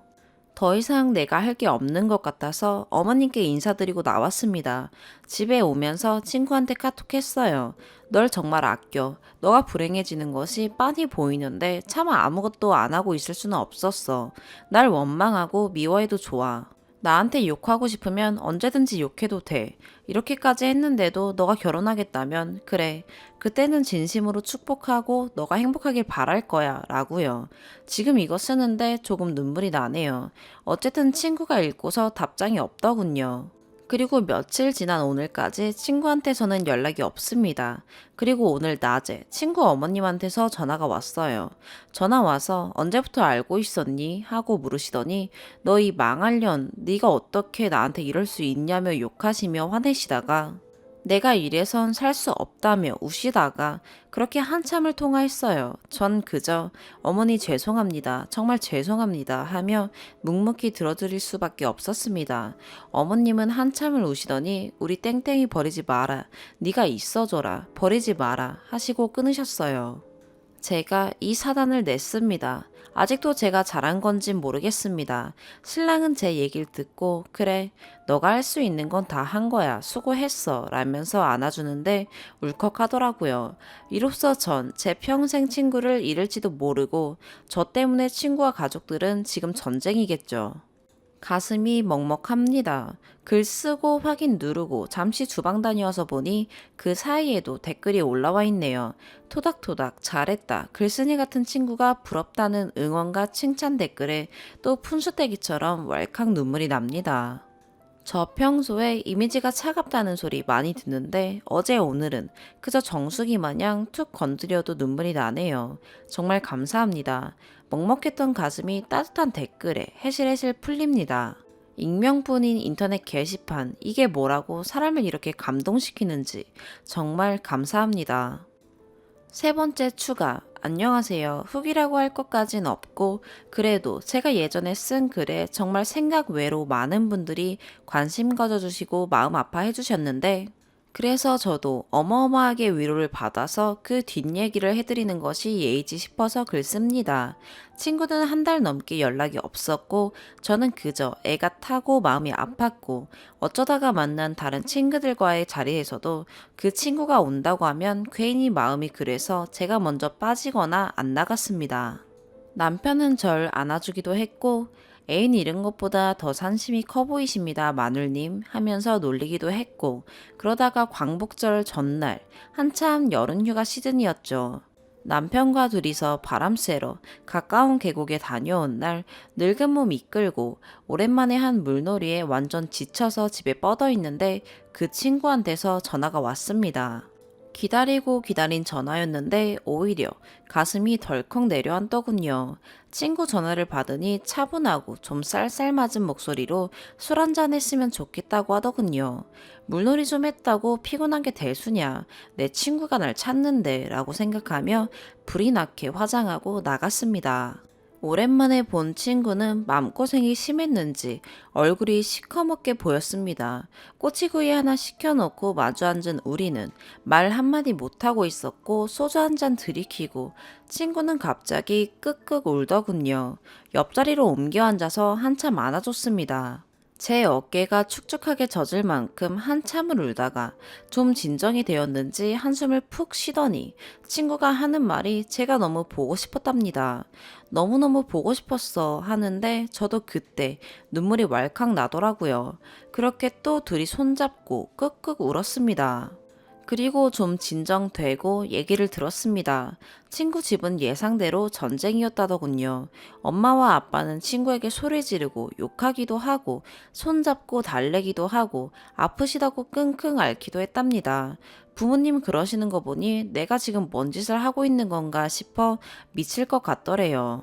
더 이상 내가 할 게 없는 것 같아서 어머님께 인사드리고 나왔습니다. 집에 오면서 친구한테 카톡했어요. 널 정말 아껴. 너가 불행해지는 것이 빤히 보이는데 차마 아무것도 안 하고 있을 수는 없었어. 날 원망하고 미워해도 좋아. 나한테 욕하고 싶으면 언제든지 욕해도 돼. 이렇게까지 했는데도 너가 결혼하겠다면 그래. 그때는 진심으로 축복하고 너가 행복하길 바랄 거야. 라고요. 지금 이거 쓰는데 조금 눈물이 나네요. 어쨌든 친구가 읽고서 답장이 없더군요. 그리고 며칠 지난 오늘까지 친구한테서는 연락이 없습니다. 그리고 오늘 낮에 친구 어머님한테서 전화가 왔어요. 전화 와서 언제부터 알고 있었니? 하고 물으시더니 너 이 망할년 네가 어떻게 나한테 이럴 수 있냐며 욕하시며 화내시다가 내가 이래선 살 수 없다며 우시다가 그렇게 한참을 통화했어요. 전 그저 어머니 죄송합니다. 정말 죄송합니다. 하며 묵묵히 들어드릴 수밖에 없었습니다. 어머님은 한참을 우시더니 우리 땡땡이 버리지 마라. 네가 있어줘라. 버리지 마라. 하시고 끊으셨어요. 제가 이 사단을 냈습니다. 아직도 제가 잘한 건진 모르겠습니다. 신랑은 제 얘기를 듣고 그래 너가 할 수 있는 건 다 한 거야 수고했어 라면서 안아주는데 울컥하더라고요. 이로써 전 제 평생 친구를 잃을지도 모르고 저 때문에 친구와 가족들은 지금 전쟁이겠죠. 가슴이 먹먹합니다. 글 쓰고 확인 누르고 잠시 주방 다녀와서 보니 그 사이에도 댓글이 올라와 있네요. 토닥토닥 잘했다. 글쓴이 같은 친구가 부럽다는 응원과 칭찬 댓글에 또 푼수떼기처럼 왈칵 눈물이 납니다. 저 평소에 이미지가 차갑다는 소리 많이 듣는데 어제 오늘은 그저 정수기 마냥 툭 건드려도 눈물이 나네요. 정말 감사합니다. 먹먹했던 가슴이 따뜻한 댓글에 해실해실 풀립니다. 익명뿐인 인터넷 게시판, 이게 뭐라고 사람을 이렇게 감동시키는지 정말 감사합니다. 세 번째 추가. 안녕하세요. 후기라고 할 것까진 없고 그래도 제가 예전에 쓴 글에 정말 생각 외로 많은 분들이 관심 가져주시고 마음 아파해 주셨는데 그래서 저도 어마어마하게 위로를 받아서 그 뒷얘기를 해드리는 것이 예의지 싶어서 글 씁니다. 친구는 한 달 넘게 연락이 없었고 저는 그저 애가 타고 마음이 아팠고 어쩌다가 만난 다른 친구들과의 자리에서도 그 친구가 온다고 하면 괜히 마음이 그래서 제가 먼저 빠지거나 안 나갔습니다. 남편은 절 안아주기도 했고 애인 잃은 것보다 더 산심이 커 보이십니다, 마눌님 하면서 놀리기도 했고 그러다가 광복절 전날 한참 여름휴가 시즌이었죠. 남편과 둘이서 바람 쐬러 가까운 계곡에 다녀온 날 늙은 몸 이끌고 오랜만에 한 물놀이에 완전 지쳐서 집에 뻗어 있는데 그 친구한테서 전화가 왔습니다. 기다리고 기다린 전화였는데 오히려 가슴이 덜컥 내려앉더군요. 친구 전화를 받으니 차분하고 좀 쌀쌀맞은 목소리로 술 한잔 했으면 좋겠다고 하더군요. 물놀이 좀 했다고 피곤한 게 대수냐. 내 친구가 날 찾는데 라고 생각하며 불이 나게 화장하고 나갔습니다. 오랜만에 본 친구는 마음고생이 심했는지 얼굴이 시커멓게 보였습니다. 꼬치구이 하나 시켜놓고 마주 앉은 우리는 말 한마디 못하고 있었고 소주 한 잔 들이키고 친구는 갑자기 끄끄 울더군요. 옆자리로 옮겨 앉아서 한참 안아줬습니다. 제 어깨가 축축하게 젖을 만큼 한참을 울다가 좀 진정이 되었는지 한숨을 푹 쉬더니 친구가 하는 말이 제가 너무 보고 싶었답니다. 너무너무 보고 싶었어 하는데 저도 그때 눈물이 왈칵 나더라고요. 그렇게 또 둘이 손잡고 끄끄 울었습니다. 그리고 좀 진정되고 얘기를 들었습니다. 친구 집은 예상대로 전쟁이었다더군요. 엄마와 아빠는 친구에게 소리 지르고 욕하기도 하고 손잡고 달래기도 하고 아프시다고 끙끙 앓기도 했답니다. 부모님 그러시는 거 보니 내가 지금 뭔 짓을 하고 있는 건가 싶어 미칠 것 같더래요.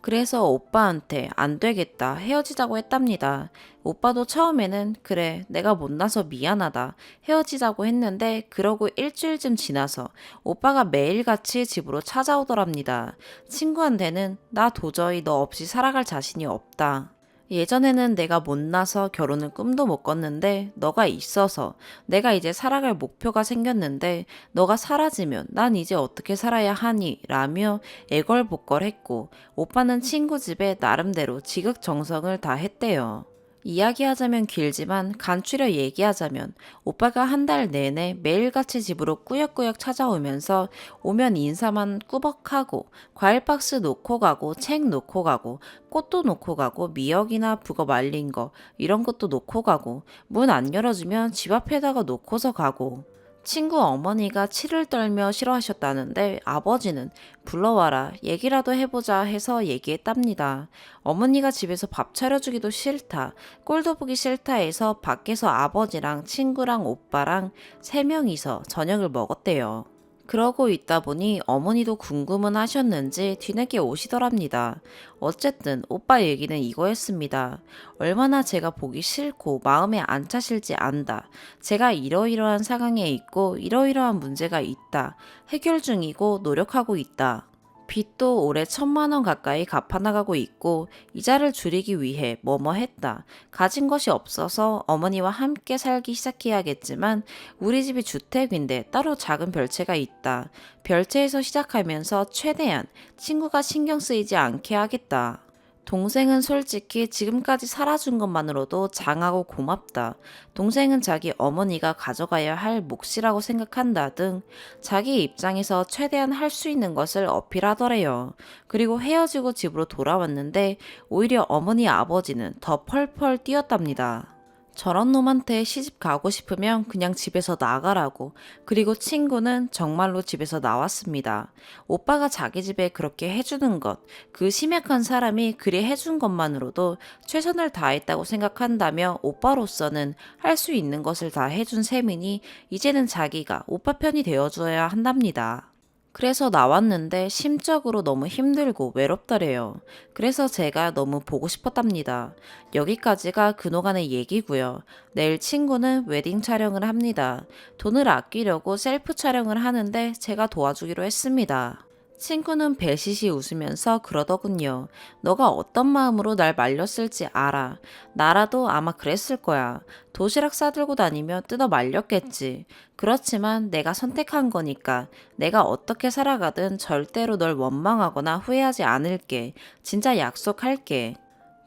그래서 오빠한테 안 되겠다 헤어지자고 했답니다. 오빠도 처음에는 그래 내가 못나서 미안하다 헤어지자고 했는데 그러고 일주일쯤 지나서 오빠가 매일같이 집으로 찾아오더랍니다. 친구한테는 나 도저히 너 없이 살아갈 자신이 없다. 예전에는 내가 못나서 결혼을 꿈도 못 꿨는데 너가 있어서 내가 이제 살아갈 목표가 생겼는데 너가 사라지면 난 이제 어떻게 살아야 하니? 라며 애걸복걸했고 오빠는 친구 집에 나름대로 지극정성을 다 했대요. 이야기하자면 길지만 간추려 얘기하자면 오빠가 한 달 내내 매일같이 집으로 꾸역꾸역 찾아오면서 오면 인사만 꾸벅하고 과일 박스 놓고 가고 책 놓고 가고 꽃도 놓고 가고 미역이나 북어 말린 거 이런 것도 놓고 가고 문 안 열어주면 집 앞에다가 놓고서 가고 친구 어머니가 치를 떨며 싫어하셨다는데 아버지는 불러와라 얘기라도 해보자 해서 얘기했답니다. 어머니가 집에서 밥 차려주기도 싫다, 꼴도 보기 싫다 해서 밖에서 아버지랑 친구랑 오빠랑 세 명이서 저녁을 먹었대요. 그러고 있다 보니 어머니도 궁금은 하셨는지 뒤늦게 오시더랍니다. 어쨌든 오빠 얘기는 이거였습니다. 얼마나 제가 보기 싫고 마음에 안 차실지 안다. 제가 이러이러한 상황에 있고 이러이러한 문제가 있다. 해결 중이고 노력하고 있다. 빚도 올해 1,000만 원 가까이 갚아나가고 있고 이자를 줄이기 위해 뭐뭐 했다. 가진 것이 없어서 어머니와 함께 살기 시작해야겠지만 우리 집이 주택인데 따로 작은 별채가 있다. 별채에서 시작하면서 최대한 친구가 신경 쓰이지 않게 하겠다. 동생은 솔직히 지금까지 살아준 것만으로도 장하고 고맙다. 동생은 자기 어머니가 가져가야 할 몫이라고 생각한다 등 자기 입장에서 최대한 할 수 있는 것을 어필하더래요. 그리고 헤어지고 집으로 돌아왔는데 오히려 어머니 아버지는 더 펄펄 뛰었답니다. 저런 놈한테 시집 가고 싶으면 그냥 집에서 나가라고. 그리고 친구는 정말로 집에서 나왔습니다. 오빠가 자기 집에 그렇게 해주는 것, 그 심약한 사람이 그리 해준 것만으로도 최선을 다했다고 생각한다며 오빠로서는 할 수 있는 것을 다 해준 셈이니 이제는 자기가 오빠 편이 되어줘야 한답니다. 그래서 나왔는데 심적으로 너무 힘들고 외롭더래요. 그래서 제가 너무 보고 싶었답니다. 여기까지가 그동안의 얘기고요. 내일 친구는 웨딩 촬영을 합니다. 돈을 아끼려고 셀프 촬영을 하는데 제가 도와주기로 했습니다. 친구는 배시시 웃으면서 그러더군요. 너가 어떤 마음으로 날 말렸을지 알아. 나라도 아마 그랬을 거야. 도시락 싸들고 다니며 뜯어 말렸겠지. 그렇지만 내가 선택한 거니까 내가 어떻게 살아가든 절대로 널 원망하거나 후회하지 않을게. 진짜 약속할게.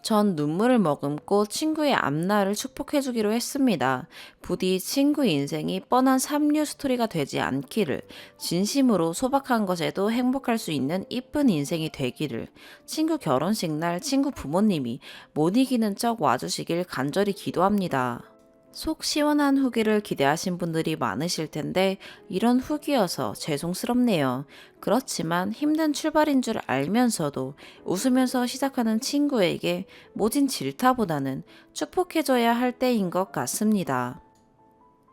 전 눈물을 머금고 친구의 앞날을 축복해주기로 했습니다. 부디 친구 인생이 뻔한 삼류 스토리가 되지 않기를, 진심으로 소박한 것에도 행복할 수 있는 이쁜 인생이 되기를, 친구 결혼식 날 친구 부모님이 못 이기는 적 와주시길 간절히 기도합니다. 속 시원한 후기를 기대하신 분들이 많으실 텐데 이런 후기여서 죄송스럽네요. 그렇지만 힘든 출발인 줄 알면서도 웃으면서 시작하는 친구에게 모진 질타보다는 축복해줘야 할 때인 것 같습니다.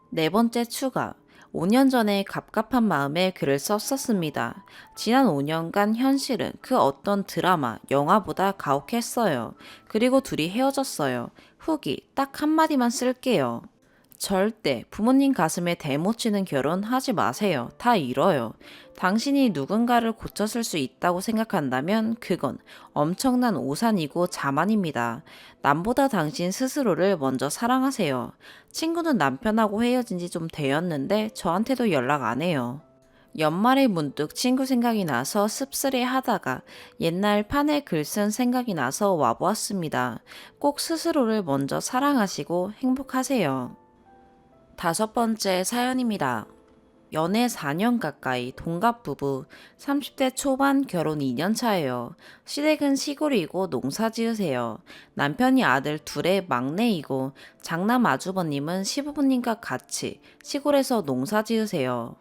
네 번째 추가. 5년 전에 갑갑한 마음에 글을 썼었습니다. 지난 5년간 현실은 그 어떤 드라마, 영화보다 가혹했어요. 그리고 둘이 헤어졌어요. 후기 딱 한마디만 쓸게요. 절대 부모님 가슴에 대못 치는 결혼 하지 마세요. 다 잃어요. 당신이 누군가를 고쳤을 수 있다고 생각한다면 그건 엄청난 오산이고 자만입니다. 남보다 당신 스스로를 먼저 사랑하세요. 친구는 남편하고 헤어진 지 좀 되었는데 저한테도 연락 안 해요. 연말에 문득 친구 생각이 나서 씁쓸해 하다가 옛날 판에 글 쓴 생각이 나서 와보았습니다. 꼭 스스로를 먼저 사랑하시고 행복하세요. 다섯 번째 사연입니다. 연애 4년 가까이 동갑 부부, 30대 초반 결혼 2년 차예요. 시댁은 시골이고 농사 지으세요. 남편이 아들 둘의 막내이고 장남 아주버님은 시부모님과 같이 시골에서 농사 지으세요.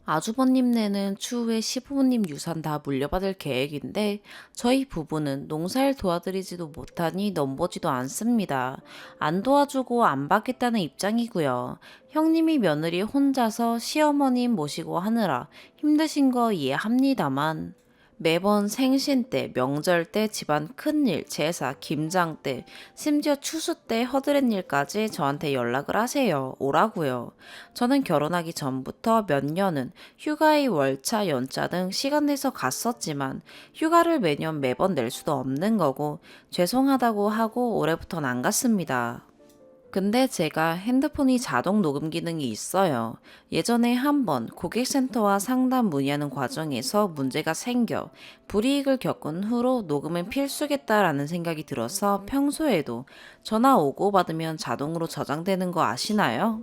아주버님네는 추후에 시부모님 유산 다 물려받을 계획인데 저희 부부는 농사일 도와드리지도 못하니 넘보지도 않습니다. 안 도와주고 안 받겠다는 입장이고요. 형님이 며느리 혼자서 시어머님 모시고 하느라 힘드신 거 이해합니다만 매번 생신 때, 명절 때, 집안 큰일, 제사, 김장 때, 심지어 추수 때 허드렛 일까지 저한테 연락을 하세요. 오라고요. 저는 결혼하기 전부터 몇 년은 휴가의 월차, 연차 등 시간 내서 갔었지만 휴가를 매년 매번 낼 수도 없는 거고 죄송하다고 하고 올해부턴 안 갔습니다. 근데 제가 핸드폰이 자동 녹음 기능이 있어요. 예전에 한번 고객센터와 상담 문의하는 과정에서 문제가 생겨 불이익을 겪은 후로 녹음은 필수겠다라는 생각이 들어서 평소에도 전화 오고 받으면 자동으로 저장되는 거 아시나요?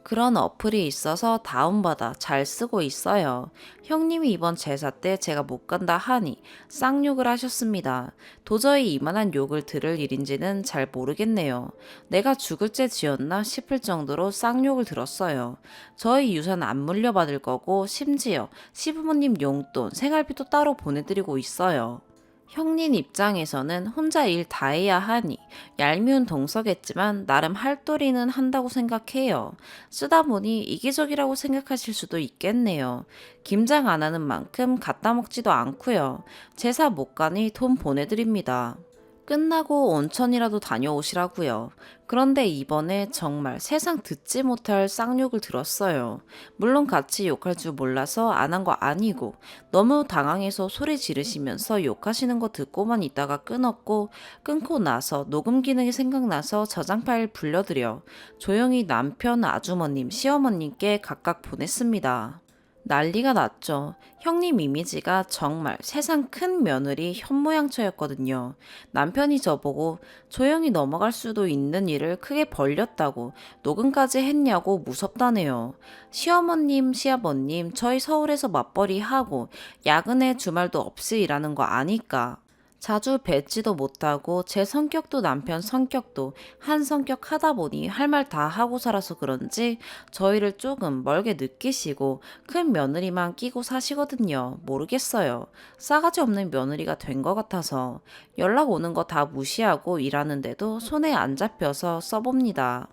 그런 어플이 있어서 다운받아 잘 쓰고 있어요. 형님이 이번 제사 때 제가 못 간다 하니 쌍욕을 하셨습니다. 도저히 이만한 욕을 들을 일인지는 잘 모르겠네요. 내가 죽을 죄 지었나 싶을 정도로 쌍욕을 들었어요. 저희 유산 안 물려받을 거고 심지어 시부모님 용돈, 생활비도 따로 보내드리고 있어요. 형님 입장에서는 혼자 일 다 해야 하니 얄미운 동서겠지만 나름 할도리는 한다고 생각해요. 쓰다 보니 이기적이라고 생각하실 수도 있겠네요. 김장 안 하는 만큼 갖다 먹지도 않고요. 제사 못 가니 돈 보내드립니다. 끝나고 온천이라도 다녀오시라고요. 그런데 이번에 정말 세상 듣지 못할 쌍욕을 들었어요. 물론 같이 욕할 줄 몰라서 안 한 거 아니고 너무 당황해서 소리 지르시면서 욕하시는 거 듣고만 있다가 끊었고 끊고 나서 녹음 기능이 생각나서 저장 파일 불러드려 조용히 남편 아주머님 시어머님께 각각 보냈습니다. 난리가 났죠. 형님 이미지가 정말 세상 큰 며느리 현모양처였거든요. 남편이 저보고 조용히 넘어갈 수도 있는 일을 크게 벌렸다고 녹음까지 했냐고 무섭다네요. 시어머님, 시아버님, 저희 서울에서 맞벌이 하고 야근에 주말도 없이 일하는 거 아니까. 자주 뵙지도 못하고 제 성격도 남편 성격도 한 성격 하다 보니 할 말 다 하고 살아서 그런지 저희를 조금 멀게 느끼시고 큰 며느리만 끼고 사시거든요. 모르겠어요. 싸가지 없는 며느리가 된 것 같아서 연락 오는 거 다 무시하고 일하는데도 손에 안 잡혀서 써봅니다.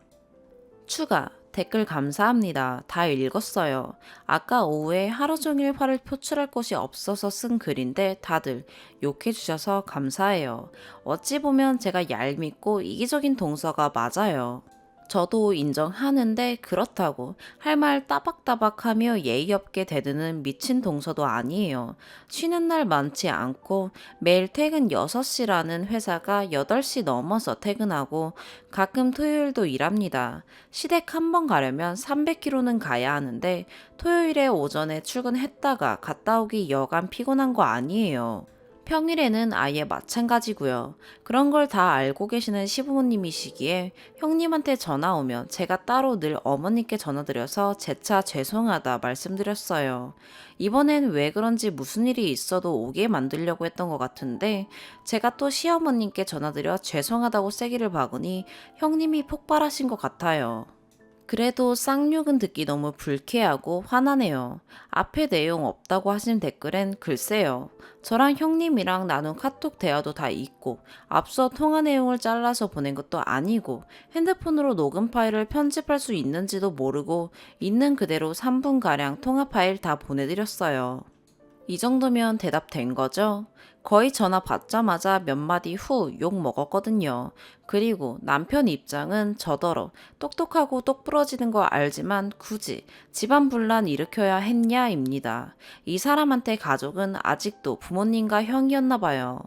추가 댓글 감사합니다. 다 읽었어요. 아까 오후에 하루 종일 화를 표출할 곳이 없어서 쓴 글인데 다들 욕해 주셔서 감사해요. 어찌 보면 제가 얄밉고 이기적인 동서가 맞아요. 저도 인정하는데 그렇다고 할 말 따박따박하며 예의 없게 대드는 미친 동서도 아니에요. 쉬는 날 많지 않고 매일 퇴근 6시라는 회사가 8시 넘어서 퇴근하고 가끔 토요일도 일합니다. 시댁 한 번 가려면 300km는 가야 하는데 토요일에 오전에 출근했다가 갔다 오기 여간 피곤한 거 아니에요. 평일에는 아예 마찬가지고요. 그런 걸 다 알고 계시는 시부모님이시기에 형님한테 전화 오면 제가 따로 늘 어머님께 전화드려서 재차 죄송하다 말씀드렸어요. 이번엔 왜 그런지 무슨 일이 있어도 오게 만들려고 했던 것 같은데 제가 또 시어머님께 전화드려 죄송하다고 세기를 박으니 형님이 폭발하신 것 같아요. 그래도 쌍욕은 듣기 너무 불쾌하고 화나네요. 앞에 내용 없다고 하신 댓글엔 글쎄요. 저랑 형님이랑 나눈 카톡 대화도 다 있고 앞서 통화 내용을 잘라서 보낸 것도 아니고 핸드폰으로 녹음 파일을 편집할 수 있는지도 모르고 있는 그대로 3분가량 통화 파일 다 보내드렸어요. 이 정도면 대답된 거죠? 거의 전화 받자마자 몇 마디 후 욕 먹었거든요. 그리고 남편 입장은 저더러 똑똑하고 똑부러지는 거 알지만 굳이 집안 분란 일으켜야 했냐입니다. 이 사람한테 가족은 아직도 부모님과 형이었나 봐요.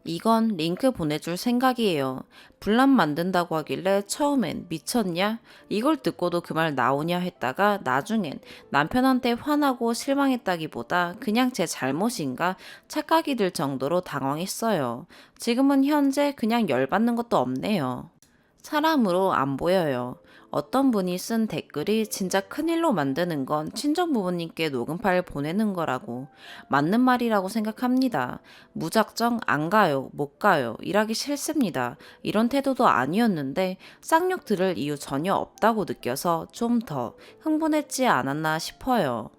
이건 링크 보내줄 생각이에요. 분란 만든다고 하길래 처음엔 미쳤냐? 이걸 듣고도 그 말 나오냐 했다가 나중엔 남편한테 화나고 실망했다기보다 그냥 제 잘못인가 착각이 들 정도로 당황했어요. 지금은 현재 그냥 열받는 것도 없네요. 사람으로 안 보여요. 어떤 분이 쓴 댓글이 진짜 큰일로 만드는 건 친정 부모님께 녹음 파일 보내는 거라고 맞는 말이라고 생각합니다. 무작정 안 가요, 못 가요, 일하기 싫습니다. 이런 태도도 아니었는데 쌍욕 들을 이유 전혀 없다고 느껴서 좀 더 흥분했지 않았나 싶어요.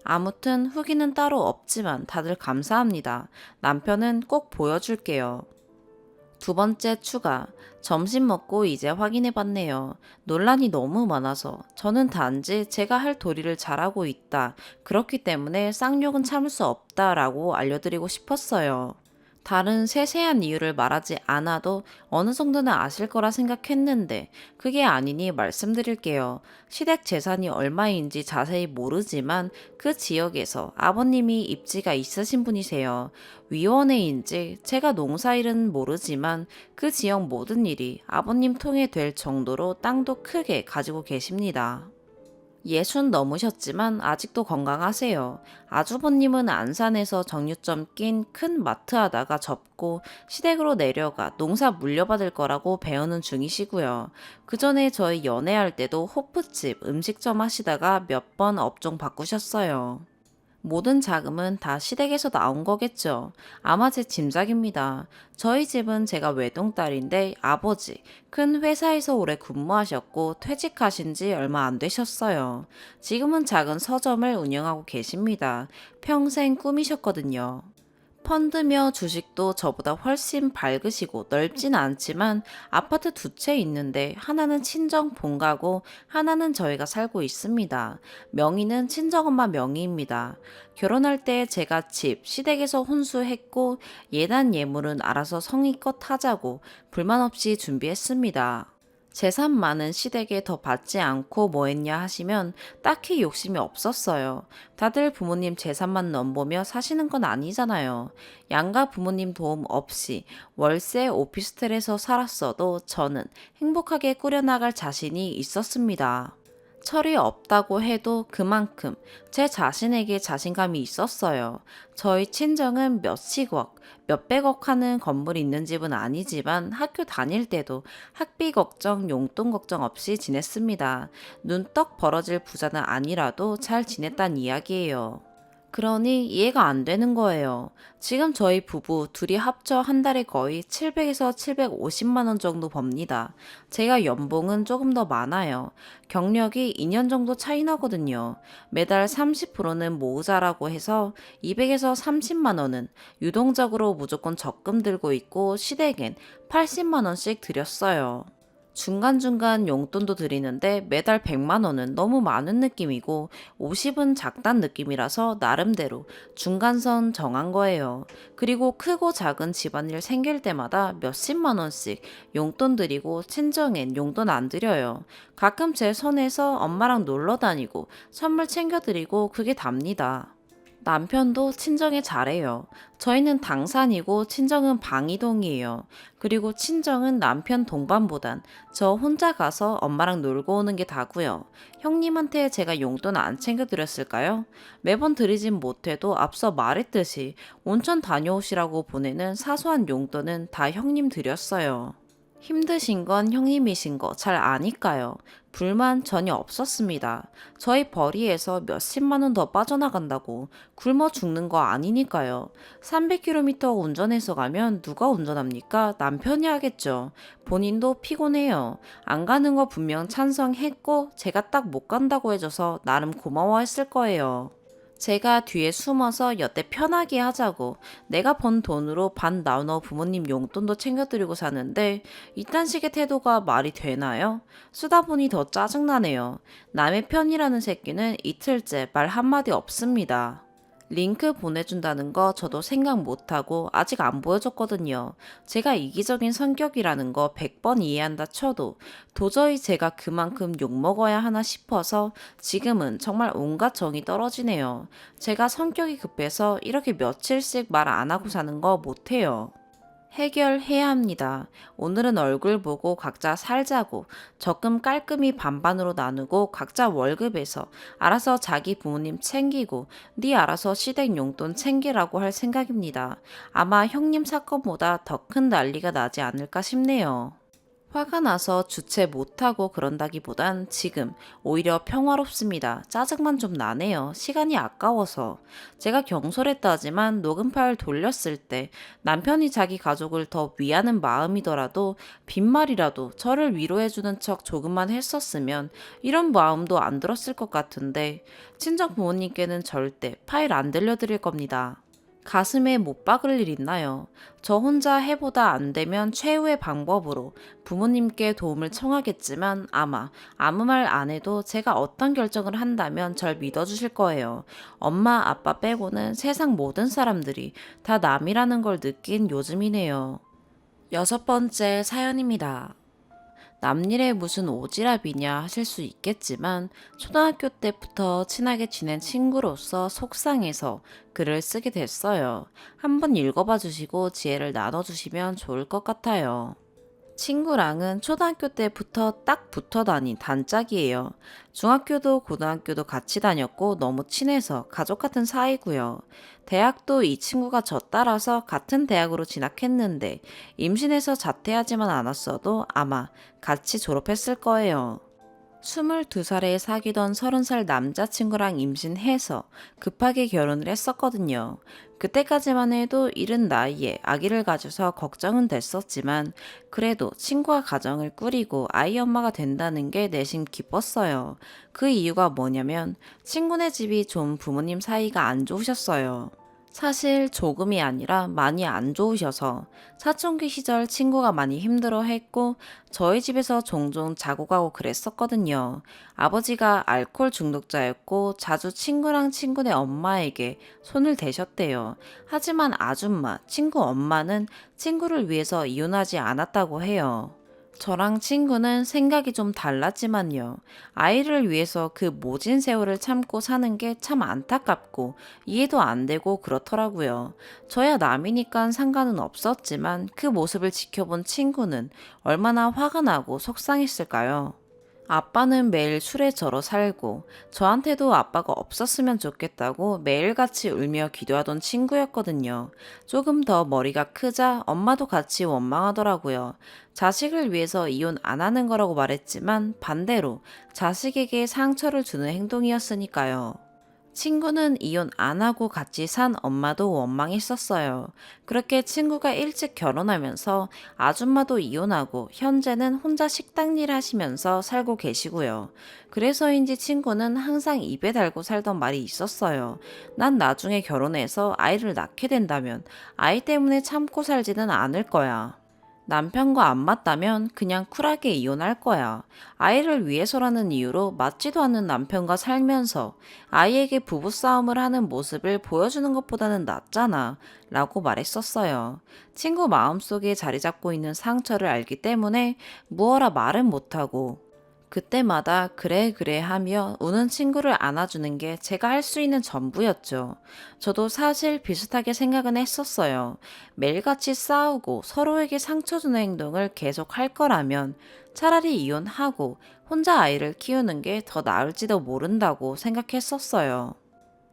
아무튼 후기는 따로 없지만 다들 감사합니다. 남편은 꼭 보여줄게요. 두 번째 추가. 점심 먹고 이제 확인해 봤네요. 논란이 너무 많아서 저는 단지 제가 할 도리를 잘하고 있다. 그렇기 때문에 쌍욕은 참을 수 없다라고 알려드리고 싶었어요. 다른 세세한 이유를 말하지 않아도 어느 정도는 아실 거라 생각했는데 그게 아니니 말씀드릴게요. 시댁 재산이 얼마인지 자세히 모르지만 그 지역에서 아버님이 입지가 있으신 분이세요. 위원회인지 제가 농사일은 모르지만 그 지역 모든 일이 아버님 통에 될 정도로 땅도 크게 가지고 계십니다. 60 넘으셨지만 아직도 건강하세요. 아주버님은 안산에서 정류점 낀 큰 마트 하다가 접고 시댁으로 내려가 농사 물려받을 거라고 배우는 중이시고요. 그 전에 저희 연애할 때도 호프집 음식점 하시다가 몇 번 업종 바꾸셨어요. 모든 자금은 다 시댁에서 나온 거겠죠. 아마 제 짐작입니다. 저희 집은 제가 외동딸인데 아버지 큰 회사에서 오래 근무하셨고 퇴직하신 지 얼마 안 되셨어요. 지금은 작은 서점을 운영하고 계십니다. 평생 꿈이셨거든요. 펀드며 주식도 저보다 훨씬 밝으시고 넓진 않지만 아파트 두 채 있는데 하나는 친정 본가고 하나는 저희가 살고 있습니다. 명의는 친정엄마 명의입니다. 결혼할 때 제가 집, 시댁에서 혼수했고 예단 예물은 알아서 성의껏 하자고 불만 없이 준비했습니다. 재산 많은 시댁에 더 받지 않고 뭐 했냐 하시면 딱히 욕심이 없었어요. 다들 부모님 재산만 넘보며 사시는 건 아니잖아요. 양가 부모님 도움 없이 월세 오피스텔에서 살았어도 저는 행복하게 꾸려나갈 자신이 있었습니다. 철이 없다고 해도 그만큼 제 자신에게 자신감이 있었어요. 저희 친정은 몇십억, 몇백억 하는 건물이 있는 집은 아니지만 학교 다닐 때도 학비 걱정, 용돈 걱정 없이 지냈습니다. 눈떡 벌어질 부자는 아니라도 잘 지냈단 이야기예요. 그러니 이해가 안 되는 거예요. 지금 저희 부부 둘이 합쳐 한 달에 거의 700에서 750만 원 정도 법니다. 제가 연봉은 조금 더 많아요. 경력이 2년 정도 차이 나거든요. 매달 30%는 모으자라고 해서 200에서 30만 원은 유동적으로 무조건 적금 들고 있고 시댁엔 80만 원씩 드렸어요. 중간중간 용돈도 드리는데 매달 100만 원은 너무 많은 느낌이고 50은 작단 느낌이라서 나름대로 중간선 정한 거예요. 그리고 크고 작은 집안일 생길 때마다 몇십만 원씩 용돈 드리고 친정엔 용돈 안 드려요. 가끔 제 손에서 엄마랑 놀러 다니고 선물 챙겨드리고 그게 답니다. 남편도 친정에 잘해요. 저희는 당산이고 친정은 방이동이에요. 그리고 친정은 남편 동반보단 저 혼자 가서 엄마랑 놀고 오는 게 다고요. 형님한테 제가 용돈 안 챙겨드렸을까요? 매번 드리진 못해도 앞서 말했듯이 온천 다녀오시라고 보내는 사소한 용돈은 다 형님 드렸어요. 힘드신 건 형님이신 거 잘 아니까요. 불만 전혀 없었습니다. 저희 벌이에서 몇십만 원 더 빠져나간다고 굶어 죽는 거 아니니까요. 300km 운전해서 가면 누가 운전합니까? 남편이 하겠죠. 본인도 피곤해요. 안 가는 거 분명 찬성했고 제가 딱 못 간다고 해줘서 나름 고마워했을 거예요. 제가 뒤에 숨어서 여태 편하게 하자고 내가 번 돈으로 반 나눠 부모님 용돈도 챙겨드리고 사는데 이딴 식의 태도가 말이 되나요? 쓰다 보니 더 짜증나네요. 남의 편이라는 새끼는 이틀째 말 한마디 없습니다. 링크 보내준다는 거 저도 생각 못하고 아직 안 보여줬거든요. 제가 이기적인 성격이라는 거 100번 이해한다 쳐도 도저히 제가 그만큼 욕먹어야 하나 싶어서 지금은 정말 온갖 정이 떨어지네요. 제가 성격이 급해서 이렇게 며칠씩 말 안 하고 사는 거 못해요. 해결해야 합니다. 오늘은 얼굴 보고 각자 살자고 적금 깔끔히 반반으로 나누고 각자 월급에서 알아서 자기 부모님 챙기고 네 알아서 시댁 용돈 챙기라고 할 생각입니다. 아마 형님 사건보다 더 큰 난리가 나지 않을까 싶네요. 화가 나서 주체 못하고 그런다기보단 지금 오히려 평화롭습니다. 짜증만 좀 나네요. 시간이 아까워서. 제가 경솔했다지만 녹음 파일 돌렸을 때 남편이 자기 가족을 더 위하는 마음이더라도 빈말이라도 저를 위로해주는 척 조금만 했었으면 이런 마음도 안 들었을 것 같은데 친정 부모님께는 절대 파일 안 들려드릴 겁니다. 가슴에 못 박을 일 있나요? 저 혼자 해보다 안 되면 최후의 방법으로 부모님께 도움을 청하겠지만 아마 아무 말 안 해도 제가 어떤 결정을 한다면 절 믿어주실 거예요. 엄마, 아빠 빼고는 세상 모든 사람들이 다 남이라는 걸 느낀 요즘이네요. 여섯 번째 사연입니다. 남일에 무슨 오지랖이냐 하실 수 있겠지만 초등학교 때부터 친하게 지낸 친구로서 속상해서 글을 쓰게 됐어요. 한번 읽어봐 주시고 지혜를 나눠주시면 좋을 것 같아요. 친구랑은 초등학교 때부터 딱 붙어 다닌 단짝이에요. 중학교도 고등학교도 같이 다녔고 너무 친해서 가족 같은 사이고요. 대학도 이 친구가 저 따라서 같은 대학으로 진학했는데 임신해서 자퇴하지만 않았어도 아마 같이 졸업했을 거예요. 22살에 사귀던 30살 남자친구랑 임신해서 급하게 결혼을 했었거든요. 그때까지만 해도 이른 나이에 아기를 가져서 걱정은 됐었지만 그래도 친구와 가정을 꾸리고 아이 엄마가 된다는 게 내심 기뻤어요. 그 이유가 뭐냐면 친구네 집이 좀 부모님 사이가 안 좋으셨어요. 사실 조금이 아니라 많이 안 좋으셔서 사춘기 시절 친구가 많이 힘들어 했고 저희 집에서 종종 자고 가고 그랬었거든요. 아버지가 알코올 중독자였고 자주 친구랑 친구네 엄마에게 손을 대셨대요. 하지만 아줌마, 친구 엄마는 친구를 위해서 이혼하지 않았다고 해요. 저랑 친구는 생각이 좀 달랐지만요. 아이를 위해서 그 모진 세월을 참고 사는 게 참 안타깝고 이해도 안 되고 그렇더라고요. 저야 남이니까 상관은 없었지만 그 모습을 지켜본 친구는 얼마나 화가 나고 속상했을까요? 아빠는 매일 술에 절어 살고 저한테도 아빠가 없었으면 좋겠다고 매일같이 울며 기도하던 친구였거든요. 조금 더 머리가 크자 엄마도 같이 원망하더라고요. 자식을 위해서 이혼 안 하는 거라고 말했지만 반대로 자식에게 상처를 주는 행동이었으니까요. 친구는 이혼 안 하고 같이 산 엄마도 원망했었어요. 그렇게 친구가 일찍 결혼하면서 아줌마도 이혼하고 현재는 혼자 식당 일 하시면서 살고 계시고요. 그래서인지 친구는 항상 입에 달고 살던 말이 있었어요. 난 나중에 결혼해서 아이를 낳게 된다면 아이 때문에 참고 살지는 않을 거야. 남편과 안 맞다면 그냥 쿨하게 이혼할 거야. 아이를 위해서라는 이유로 맞지도 않는 남편과 살면서 아이에게 부부싸움을 하는 모습을 보여주는 것보다는 낫잖아. 라고 말했었어요. 친구 마음속에 자리 잡고 있는 상처를 알기 때문에 무어라 말은 못하고 그때마다 그래 그래 하며 우는 친구를 안아주는 게 제가 할 수 있는 전부였죠. 저도 사실 비슷하게 생각은 했었어요. 매일같이 싸우고 서로에게 상처 주는 행동을 계속 할 거라면 차라리 이혼하고 혼자 아이를 키우는 게 더 나을지도 모른다고 생각했었어요.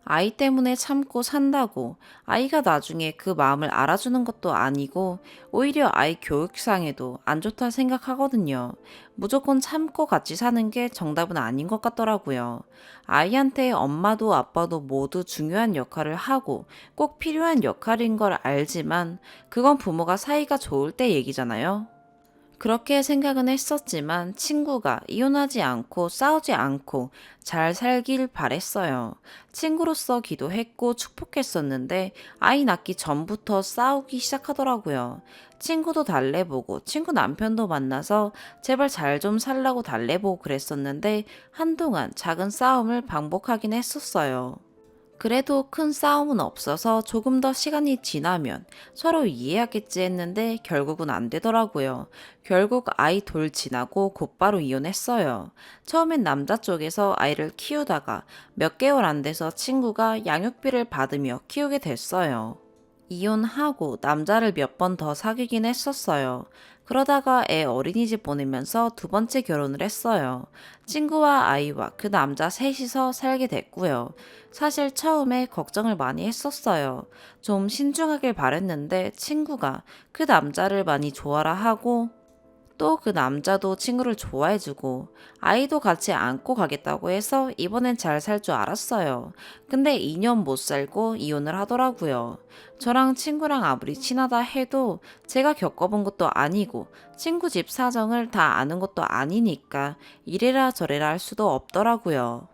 아이 때문에 참고 산다고 아이가 나중에 그 마음을 알아주는 것도 아니고 오히려 아이 교육상에도 안 좋다 생각하거든요. 무조건 참고 같이 사는 게 정답은 아닌 것 같더라고요. 아이한테 엄마도 아빠도 모두 중요한 역할을 하고 꼭 필요한 역할인 걸 알지만 그건 부모가 사이가 좋을 때 얘기잖아요. 그렇게 생각은 했었지만 친구가 이혼하지 않고 싸우지 않고 잘 살길 바랬어요. 친구로서 기도했고 축복했었는데 아이 낳기 전부터 싸우기 시작하더라고요. 친구도 달래보고 친구 남편도 만나서 제발 잘 좀 살라고 달래보고 그랬었는데 한동안 작은 싸움을 반복하긴 했었어요. 그래도 큰 싸움은 없어서 조금 더 시간이 지나면 서로 이해하겠지 했는데 결국은 안 되더라고요. 결국 아이 돌 지나고 곧바로 이혼했어요. 처음엔 남자 쪽에서 아이를 키우다가 몇 개월 안 돼서 친구가 양육비를 받으며 키우게 됐어요. 이혼하고 남자를 몇 번 더 사귀긴 했었어요. 그러다가 애 어린이집 보내면서 두 번째 결혼을 했어요. 친구와 아이와 그 남자 셋이서 살게 됐고요. 사실 처음에 걱정을 많이 했었어요. 좀 신중하길 바랬는데 친구가 그 남자를 많이 좋아라 하고 또 그 남자도 친구를 좋아해주고 아이도 같이 안고 가겠다고 해서 이번엔 잘 살 줄 알았어요. 근데 2년 못 살고 이혼을 하더라고요. 저랑 친구랑 아무리 친하다 해도 제가 겪어본 것도 아니고 친구 집 사정을 다 아는 것도 아니니까 이래라 저래라 할 수도 없더라고요.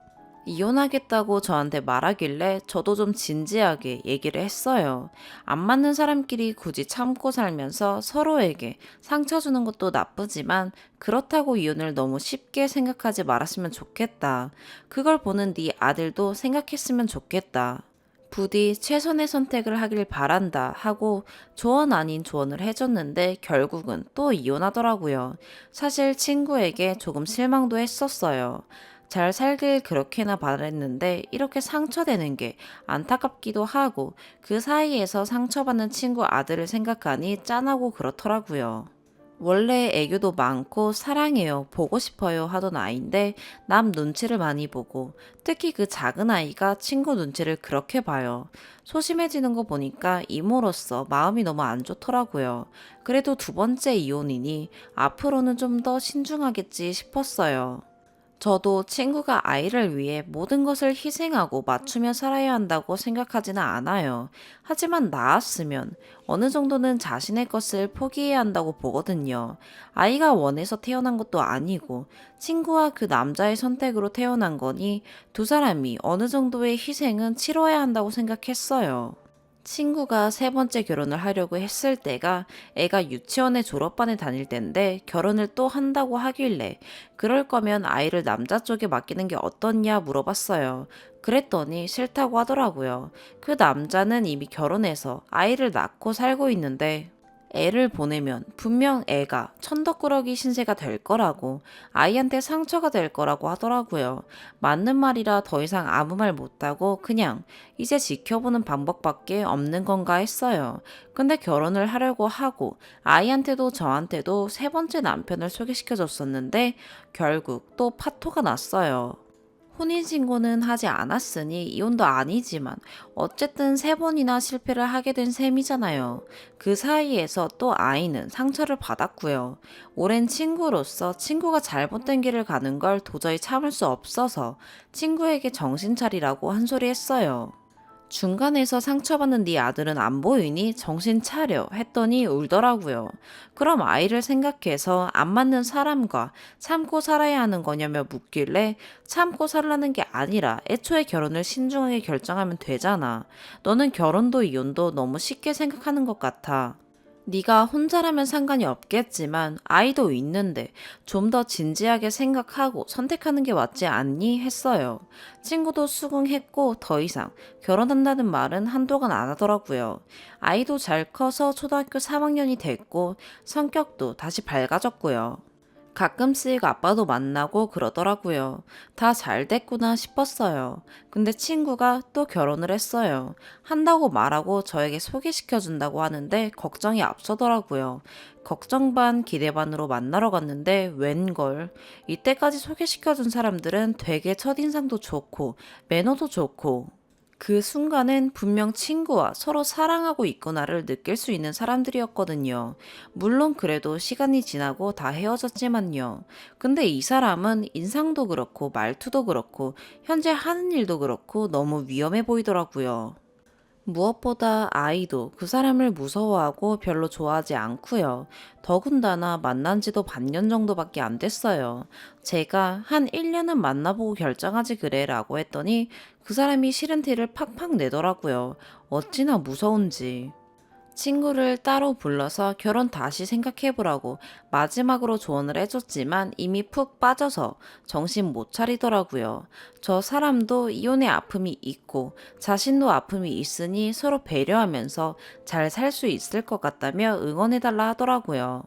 이혼하겠다고 저한테 말하길래 저도 좀 진지하게 얘기를 했어요. 안 맞는 사람끼리 굳이 참고 살면서 서로에게 상처 주는 것도 나쁘지만 그렇다고 이혼을 너무 쉽게 생각하지 말았으면 좋겠다. 그걸 보는 네 아들도 생각했으면 좋겠다. 부디 최선의 선택을 하길 바란다 하고 조언 아닌 조언을 해줬는데 결국은 또 이혼하더라고요. 사실 친구에게 조금 실망도 했었어요. 잘 살길 그렇게나 바랬는데 이렇게 상처되는 게 안타깝기도 하고 그 사이에서 상처받는 친구 아들을 생각하니 짠하고 그렇더라고요. 원래 애교도 많고 사랑해요, 보고 싶어요 하던 아이인데 남 눈치를 많이 보고 특히 그 작은 아이가 친구 눈치를 그렇게 봐요. 소심해지는 거 보니까 이모로서 마음이 너무 안 좋더라고요. 그래도 두 번째 이혼이니 앞으로는 좀 더 신중하겠지 싶었어요. 저도 친구가 아이를 위해 모든 것을 희생하고 맞추며 살아야 한다고 생각하지는 않아요. 하지만 낳았으면 어느 정도는 자신의 것을 포기해야 한다고 보거든요. 아이가 원해서 태어난 것도 아니고 친구와 그 남자의 선택으로 태어난 거니 두 사람이 어느 정도의 희생은 치러야 한다고 생각했어요. 친구가 세 번째 결혼을 하려고 했을 때가 애가 유치원에 졸업반에 다닐 때인데 결혼을 또 한다고 하길래 그럴 거면 아이를 남자 쪽에 맡기는 게 어떻냐 물어봤어요. 그랬더니 싫다고 하더라고요. 그 남자는 이미 결혼해서 아이를 낳고 살고 있는데 애를 보내면 분명 애가 천덕꾸러기 신세가 될 거라고 아이한테 상처가 될 거라고 하더라고요. 맞는 말이라 더 이상 아무 말 못하고 그냥 이제 지켜보는 방법밖에 없는 건가 했어요. 근데 결혼을 하려고 하고 아이한테도 저한테도 세 번째 남편을 소개시켜 줬었는데 결국 또 파토가 났어요. 혼인신고는 하지 않았으니 이혼도 아니지만 어쨌든 세 번이나 실패를 하게 된 셈이잖아요. 그 사이에서 또 아이는 상처를 받았고요. 오랜 친구로서 친구가 잘못된 길을 가는 걸 도저히 참을 수 없어서 친구에게 정신 차리라고 한 소리 했어요. 중간에서 상처받는 네 아들은 안 보이니 정신 차려 했더니 울더라고요. 그럼 아이를 생각해서 안 맞는 사람과 참고 살아야 하는 거냐며 묻길래 참고 살라는 게 아니라 애초에 결혼을 신중하게 결정하면 되잖아. 너는 결혼도 이혼도 너무 쉽게 생각하는 것 같아. 네가 혼자라면 상관이 없겠지만 아이도 있는데 좀 더 진지하게 생각하고 선택하는 게 맞지 않니? 했어요. 친구도 수긍했고 더 이상 결혼한다는 말은 한동안 안 하더라고요. 아이도 잘 커서 초등학교 3학년이 됐고 성격도 다시 밝아졌고요. 가끔씩 아빠도 만나고 그러더라고요. 다 잘 됐구나 싶었어요. 근데 친구가 또 결혼을 했어요. 한다고 말하고 저에게 소개시켜준다고 하는데 걱정이 앞서더라고요. 걱정 반 기대 반으로 만나러 갔는데 웬걸. 이때까지 소개시켜준 사람들은 되게 첫인상도 좋고 매너도 좋고 그 순간은 분명 친구와 서로 사랑하고 있구나를 느낄 수 있는 사람들이었거든요. 물론 그래도 시간이 지나고 다 헤어졌지만요. 근데 이 사람은 인상도 그렇고 말투도 그렇고 현재 하는 일도 그렇고 너무 위험해 보이더라고요. 무엇보다 아이도 그 사람을 무서워하고 별로 좋아하지 않고요. 더군다나 만난 지도 반년 정도밖에 안 됐어요. 제가 한 1년은 만나보고 결정하지 그래라고 했더니 그 사람이 싫은 티를 팍팍 내더라고요. 어찌나 무서운지. 친구를 따로 불러서 결혼 다시 생각해보라고 마지막으로 조언을 해줬지만 이미 푹 빠져서 정신 못 차리더라고요. 저 사람도 이혼의 아픔이 있고 자신도 아픔이 있으니 서로 배려하면서 잘 살 수 있을 것 같다며 응원해달라 하더라고요.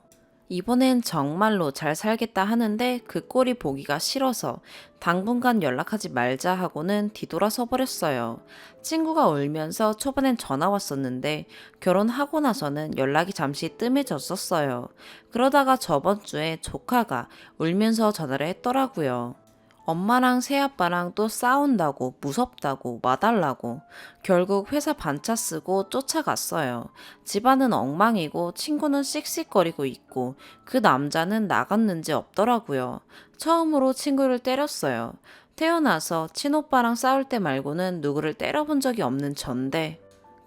이번엔 정말로 잘 살겠다 하는데 그 꼴이 보기가 싫어서 당분간 연락하지 말자 하고는 뒤돌아서 버렸어요. 친구가 울면서 초반엔 전화 왔었는데 결혼하고 나서는 연락이 잠시 뜸해졌었어요. 그러다가 저번 주에 조카가 울면서 전화를 했더라고요. 엄마랑 새아빠랑 또 싸운다고 무섭다고 와달라고 결국 회사 반차 쓰고 쫓아갔어요. 집안은 엉망이고 친구는 씩씩거리고 있고 그 남자는 나갔는지 없더라고요. 처음으로 친구를 때렸어요. 태어나서 친오빠랑 싸울 때 말고는 누구를 때려본 적이 없는 전데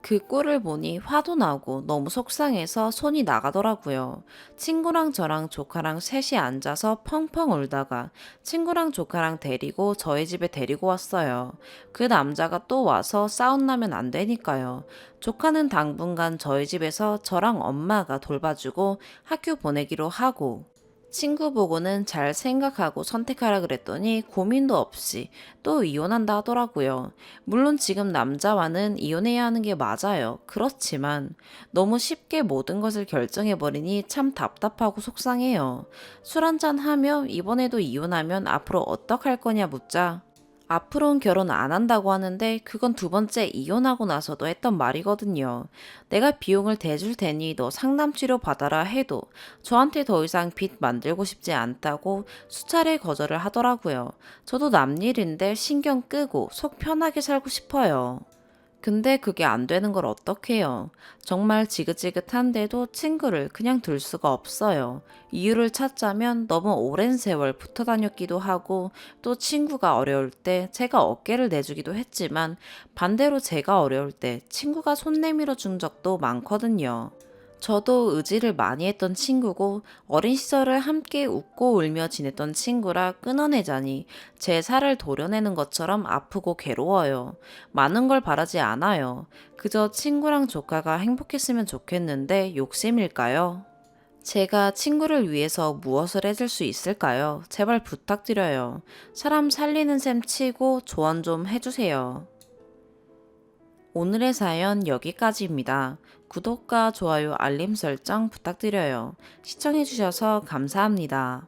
그 꼴을 보니 화도 나고 너무 속상해서 손이 나가더라고요. 친구랑 저랑 조카랑 셋이 앉아서 펑펑 울다가 친구랑 조카랑 데리고 저희 집에 데리고 왔어요. 그 남자가 또 와서 싸움 나면 안 되니까요. 조카는 당분간 저희 집에서 저랑 엄마가 돌봐주고 학교 보내기로 하고, 친구 보고는 잘 생각하고 선택하라 그랬더니 고민도 없이 또 이혼한다 하더라고요. 물론 지금 남자와는 이혼해야 하는 게 맞아요. 그렇지만 너무 쉽게 모든 것을 결정해버리니 참 답답하고 속상해요. 술 한잔 하며 이번에도 이혼하면 앞으로 어떡할 거냐 묻자, 앞으로는 결혼 안 한다고 하는데 그건 두 번째 이혼하고 나서도 했던 말이거든요. 내가 비용을 대줄 테니 너 상담 치료 받아라 해도 저한테 더 이상 빚 만들고 싶지 않다고 수차례 거절을 하더라고요. 저도 남일인데 신경 끄고 속 편하게 살고 싶어요. 근데 그게 안 되는 걸 어떡해요. 정말 지긋지긋한데도 친구를 그냥 둘 수가 없어요. 이유를 찾자면 너무 오랜 세월 붙어 다녔기도 하고, 또 친구가 어려울 때 제가 어깨를 내주기도 했지만 반대로 제가 어려울 때 친구가 손 내밀어 준 적도 많거든요. 저도 의지를 많이 했던 친구고 어린 시절을 함께 웃고 울며 지냈던 친구라 끊어내자니 제 살을 도려내는 것처럼 아프고 괴로워요. 많은 걸 바라지 않아요. 그저 친구랑 조카가 행복했으면 좋겠는데 욕심일까요? 제가 친구를 위해서 무엇을 해줄 수 있을까요? 제발 부탁드려요. 사람 살리는 셈 치고 조언 좀 해주세요. 오늘의 사연 여기까지입니다. 구독과 좋아요, 알림 설정 부탁드려요. 시청해주셔서 감사합니다.